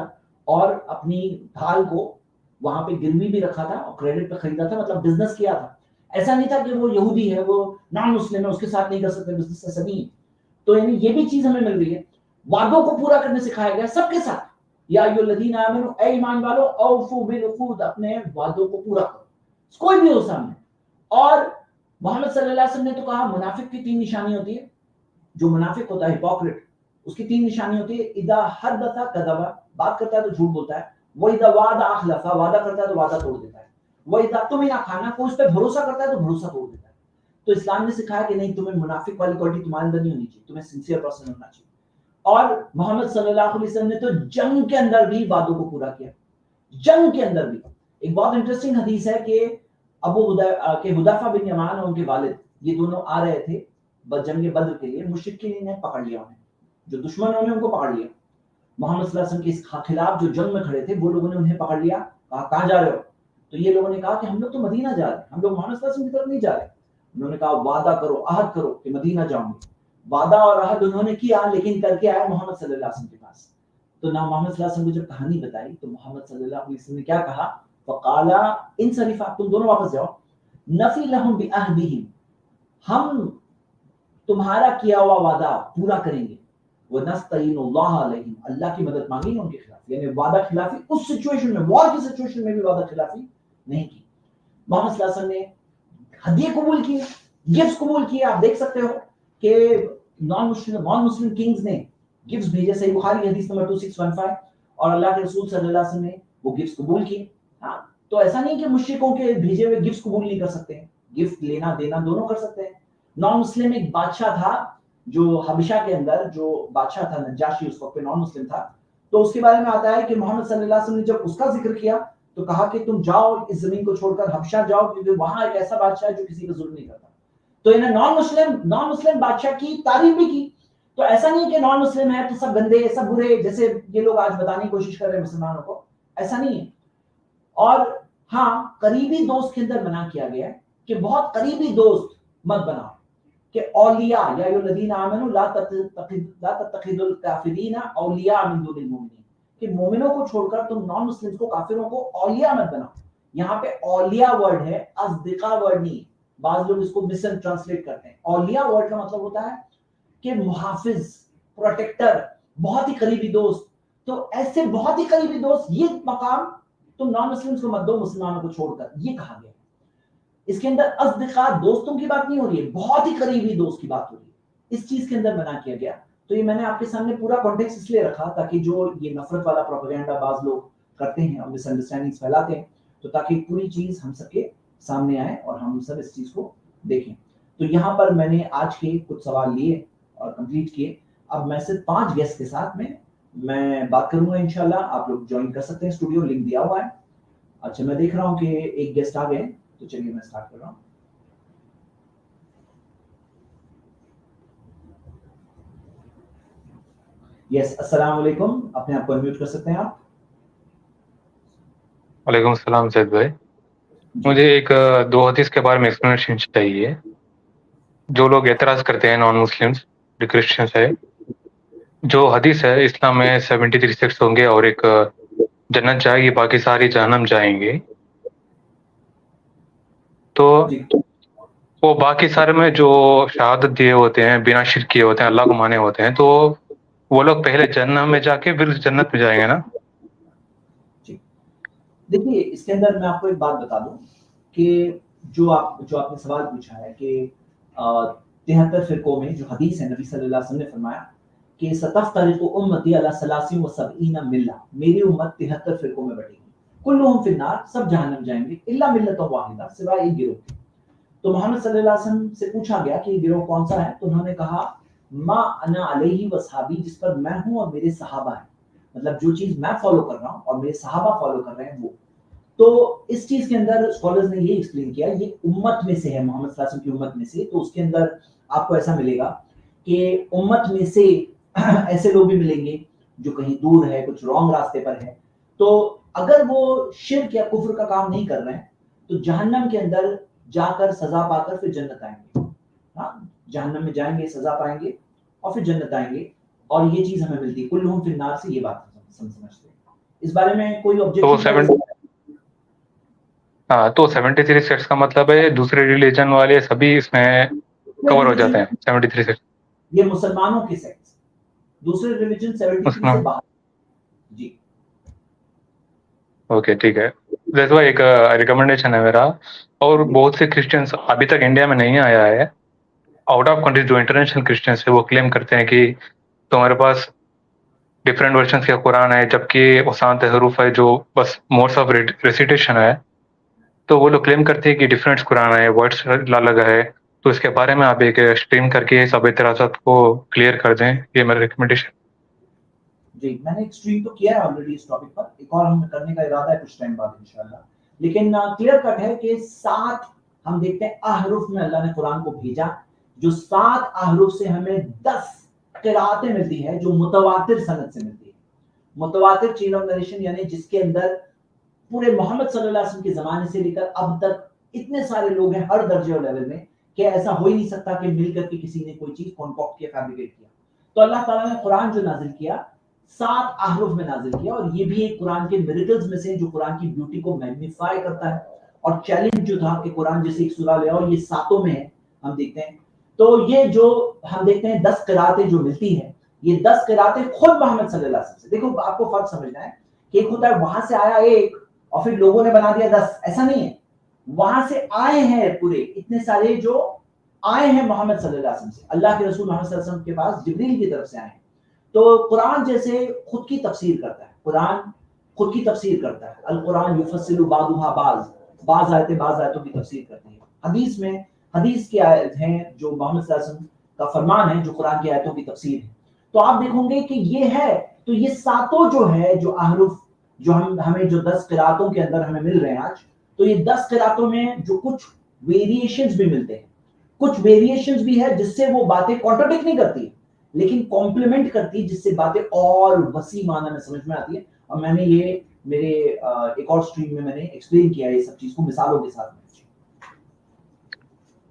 اور اپنی ڈھال کو وہاں پہ گروی بھی رکھا تھا اور کریڈٹ پہ خریدا تھا، مطلب بزنس کیا تھا. ایسا نہیں تھا کہ وہ یہودی ہے، وہ نان مسلم ہے، اس کے ساتھ نہیں کر سکتے بزنس، ایسا نہیں. تو یعنی یہ بھی چیز ہمیں مل رہی ہے. وعدوں کو پورا کرنے سکھایا گیا سب کے ساتھ، یا ایھا الذین آمنوا، اے ایمان والو، اوفوا بالعقود، اپنے وعدوں کو پورا کرو، کوئی بھی ہو سامنے. اور محمد صلی اللہ علیہ وسلم نے تو کہا منافق کی 3 نشانی ہوتی ہے. جو منافق ہوتا ہے ہپوکریٹ، اس کی 3 نشانی ہوتی ہے، اذا حدث کذب، بات کرتا ہے تو جھوٹ بولتا ہے، وَإِذَا وَعَدَ أَخْلَفَ، وعدہ کرتا ہے تو وعدہ توڑ دیتا ہے، وَإِذَا اؤْتُمِنَ خَانَ، کوئی اس پہ بھروسہ کرتا ہے تو بھروسہ توڑ دیتا ہے. تو اسلام نے سکھایا کہ نہیں، تمہیں منافق والی کوالٹی تمہارے اندر نہیں ہونی چاہیے، تمہیں سنسیئر پرسن ہونا چاہیے. اور محمد صلی اللہ علیہ وسلم نے تو جنگ کے اندر بھی وعدوں کو پورا کیا، جنگ کے اندر بھی. ایک بہت انٹرسٹنگ حدیث ہے کہ حذیفہ بن یمان اور ان کے والد، یہ دونوں آ رہے تھے جنگ بدر کے لیے. مشرکین نے پکڑ لیا انہیں، جو دشمن انہیں ان کو پکڑ لیا. محمد صلی اللہ علیہ وسلم کے خلاف جو جنگ میں کھڑے تھے وہ لوگوں نے انہیں پکڑ لیا، کہا کہاں جا رہے ہو؟ تو یہ لوگوں نے کہا کہ ہم لوگ تو مدینہ جا رہے ہیں، ہم لوگ محمد صلی اللہ علیہ وسلم کی طرف نہیں جا رہے. انہوں نے کہا وعدہ کرو، عہد کرو کہ مدینہ جاؤں گے. وعدہ اور عہد انہوں نے کیا، لیکن کر کے آئے محمد صلی اللہ علیہ وسلم کے پاس. تو نہ محمد صلی اللہ علیہ وسلم کو جب کہانی بتائی تو محمد صلی اللہ علیہ وسلم نے کیا کہا؟ فقال انصرفا، تم دونوں واپس جاؤ، نفی لہم بعہدہم، ہم تمہارا کیا ہوا وعدہ پورا کریں گے، وَنَسْتَعِينُ اللَّهَ عَلَيْهِمْ، اللہ کی مدد مانگیں گے ان کے خلاف. یعنی وعدہ خلافی اس سچویشن میں، وار کی سچویشن میں بھی وعدہ خلافی نہیں کی. محمد صلی اللہ علیہ وسلم نے ہدیے قبول کیے، گفٹس قبول کیے. آپ دیکھ سکتے ہو کہ نان مسلم کنگز نے گفٹس بھیجے، صحیح بخاری حدیث نمبر 2615، اور اللہ کے رسول صلی اللہ علیہ وسلم نے وہ گفٹس قبول کیے. ہاں، تو ایسا نہیں کہ مشرکوں کے بھیجے ہوئے گفٹس قبول نہیں کر سکتے ہیں، گفٹ لینا دینا دونوں کر سکتے ہیں. نان مسلم ایک بادشاہ تھا جو حبشہ کے اندر، جو بادشاہ تھا نجاشی، اس وقت پہ نان مسلم تھا. تو اس کے بارے میں آتا ہے کہ محمد صلی اللہ علیہ وسلم نے جب اس کا ذکر کیا تو کہا کہ تم جاؤ اس زمین کو چھوڑ کر حبشہ جاؤ، کیونکہ وہاں ایک ایسا بادشاہ ہے جو کسی کا ظلم نہیں کرتا. تو انہیں نان مسلم بادشاہ کی تعریف بھی کی. تو ایسا نہیں کہ نان مسلم ہے تو سب گندے، سب برے، جیسے یہ لوگ آج بتانے کی کوشش کر رہے ہیں مسلمانوں کو، ایسا نہیں ہے. اور ہاں، قریبی دوست کے اندر منع کیا گیا ہے کہ بہت قریبی دوست مت بناؤ، کہ اولیاء یا الذین آمنوا لا تتخذوا الکافرین اولیاء من دون المؤمنین، کہ مومنوں کو چھوڑ کر تم نان مسلمز کو، کافروں کو اولیاء مت بناؤ. یہاں پہ اولیاء ورڈ ہے، اصدقاء ورڈ نہیں. بعض لوگ اس کو مس ٹرانسلیٹ کرتے ہیں. اولیاء ورڈ کا مطلب ہوتا ہے کہ محافظ، پروٹیکٹر، بہت ہی قریبی دوست. تو ایسے بہت ہی قریبی دوست، یہ مقام تم نان مسلمز کو مت دو مسلمانوں کو چھوڑ کر، یہ کہا گیا. اس کے اندر اصدقاء دوستوں کی بات نہیں ہو رہی ہے، بہت ہی قریبی دوست کی بات ہو رہی ہے. اس چیز کے اندر منع کیا گیا. تو یہ میں نے آپ کے سامنے پورا کانٹیکسٹ اس لیے رکھا تاکہ جو یہ نفرت والا پروپیگنڈا بعض لوگ کرتے ہیں اور مس انڈرسٹینڈنگز پھیلاتے ہیں، تو تاکہ پوری چیز ہم سب کے سامنے آئے اور ہم سب اس چیز کو دیکھیں. تو یہاں پر میں نے آج کے کچھ سوال لیے اور کمپلیٹ کیے. اب میں صرف 5 گیسٹ کے ساتھ میں بات کروں گا انشاءاللہ. آپ لوگ جوائن کر سکتے ہیں، اسٹوڈیو لنک دیا ہوا ہے. اچھا میں دیکھ رہا ہوں کہ ایک گیسٹ آ گئے، تو چلیے میں اسٹارٹ کر رہا ہوں. یس، السلام علیکم. اپنے آپ کو انمیوٹ کر سکتے ہیں آپ. وعلیکم السلام زید بھائی. مجھے ایک 2 حدیث کے بارے میں ایکسپلینیشن چاہیے. جو لوگ اعتراض کرتے ہیں نان مسلمس جو کرسچنس ہے، جو حدیث ہے اسلام میں 73 سیکٹس ہوں گے اور ایک جنت جائے گی، باقی ساری جہنم جائیں گے. تو وہ باقی سارے میں جو شہادت دیے ہوتے ہیں، بنا شرک کیے ہوتے ہیں، اللہ کو مانے ہوتے ہیں، تو وہ لوگ پہلے جہنم میں جا کے پھر جنت میں جائیں گے نا؟ دیکھیے اس کے اندر میں آپ کو ایک بات بتا دوں کہ جو آپ نے سوال پوچھا ہے کہ 73 فرقوں میں جو حدیث ہے، نبی صلی اللہ علیہ وسلم نے فرمایا کہ ستفترق امتی علی 73 ملہ، میری امت 73 فرقوں میں بٹے گی، کلہم فی النار، سب جہنم جائیں گے، الا ملۃ واحدہ، سوائے ایک گروہ کے. تو محمد صلی اللہ علیہ وسلم سے پوچھا گیا کہ یہ گروہ کون سا ہے، تو انہوں نے کہا ما انا علیہ واصحابی، جس پر میں ہوں اور میرے صحابہ ہیں. مطلب جو چیز میں فالو کر رہا ہوں اور میرے صحابہ فالو کر رہے ہیں وہ. تو اس چیز کے اندر اسکالرز نے یہ ایکسپلین کیا، یہ امت میں سے ہے، محمد صلی اللہ علیہ وسلم کی امت میں سے. تو اس کے اندر آپ کو ایسا ملے گا کہ امت میں سے ایسے لوگ بھی ملیں گے جو کہیں دور ہے، کچھ رانگ راستے پر ہے. تو اگر وہ شرک یا کفر کا کام نہیں کر رہے ہیں تو جہنم کے اندر جا کر سزا پا کر پھر جنت آئیں گے. ہاں، جہنم میں جائیں گے، سزا پائیں گے اور پھر جنت آئیں گے. اور یہ چیز ہمیں ملتی ہے کلہم فی النار سے. یہ بات سمجھتے ہیں. اس بارے میں کوئی آبجیکشن؟ ہاں، تو 73 سیکٹس کا مطلب ہے دوسرے ریلیجن والے سبھی اس میں کور ہو جاتے ہیں. 73 سیکٹس یہ مسلمانوں کے سیکٹس، دوسرے ریلیجن 73 سے باہر. جی اوکے ٹھیک ہے. جیسے ایک ریکمنڈیشن ہے میرا، اور بہت سے کرسچنس ابھی تک انڈیا میں نہیں آیا ہے، آؤٹ آف کنٹری جو انٹرنیشنل کرسچنس ہے وہ کلیم کرتے ہیں کہ تمہارے پاس ڈفرینٹ ورژنس کا قرآن ہے، جبکہ وہ سانت حروف ہے جو بس موڈس آف ریسیٹیشن ہے. تو وہ لوگ کلیم کرتے ہیں کہ ڈفرینٹ قرآن ہے، ورڈس الگ ہے. تو اس کے بارے میں آپ ایک اسٹریم کر کے سب اعتراضات کو کلیئر کر دیں، یہ میرا ریکمنڈیشن. جی میں نے ایک اسٹریم تو کیا ہے آلریڈی اس ٹاپک پر، ایک اور ہم کرنے کا ارادہ ہے کچھ ٹائم بعد انشاءاللہ. لیکن کلیئر کٹ ہے کہ 7 ہم دیکھتے ہیں احرف میں اللہ نے قرآن کو بھیجا، جو 7 احرف سے ہمیں 10 قراتیں ملتی ہے جو متواتر سند سے ملتی ہے. متواتر چین آف نریشن یعنی جس کے اندر پورے محمد صلی اللہ علیہ وسلم کے زمانے سے لے کر اب تک اتنے سارے لوگ ہیں ہر درجے اور لیول میں کہ ایسا ہو ہی نہیں سکتا کہ مل کر کے کسی نے کوئی چیز کانکاکٹ کیا، فیبریکیٹ کیا. تو اللہ تعالیٰ نے قرآن جو نازل کیا 7 احرف میں نازل کیا، اور یہ بھی ایک قرآن کے میریکلز میں سے جو قرآن کی بیوٹی کو میگنیفائی کرتا ہے. اور چیلنج جو تھا کہ قرآن جیسے ایک سورہ لے اور یہ 7 میں ہے ہم دیکھتے ہیں. تو یہ جو ہم دیکھتے ہیں 10 قراتیں جو ملتی ہیں، یہ 10 قراتیں خود محمد صلی اللہ علیہ وسلم سے. دیکھو آپ کو فرق سمجھنا ہے کہ ایک ہوتا ہے وہاں سے آیا ایک اور پھر لوگوں نے بنا دیا 10، ایسا نہیں ہے. وہاں سے آئے ہیں پورے اتنے سارے جو آئے ہیں محمد صلی اللہ علیہ وسلم سے، اللہ کے رسول محمد صلی اللہ علیہ وسلم کے پاس جبریل کی طرف سے آئے ہیں. تو قرآن جیسے خود کی تفسیر کرتا ہے، قرآن خود کی تفسیر کرتا ہے. القرآن یفصل بعضها بعض آیتیں بعض آیتوں کی تفسیر کرتی ہیں. حدیث میں حدیث کی آیت ہیں جو محمد صلی اللہ علیہ وسلم کا فرمان ہے جو قرآن کی آیتوں کی تفسیر ہے. تو آپ دیکھیں گے کہ یہ ہے. تو یہ 7 جو ہے جو احرف جو ہمیں جو 10 قراتوں کے اندر ہمیں مل رہے ہیں آج، تو یہ 10 قراتوں میں جو کچھ ویریشنز بھی ملتے ہیں، کچھ ویریشنز بھی ہے جس سے وہ باتیں کانٹرڈکٹ نہیں کرتی لیکن کمپلیمنٹ کرتی، جس سے باتیں اور وسیع معنی میں سمجھ میں آتی ہے. اور میں نے یہ میرے ایک اور سٹریم میں میں نے ایکسپلین کیا ہے یہ سب چیز کو مثالوں کے ساتھ.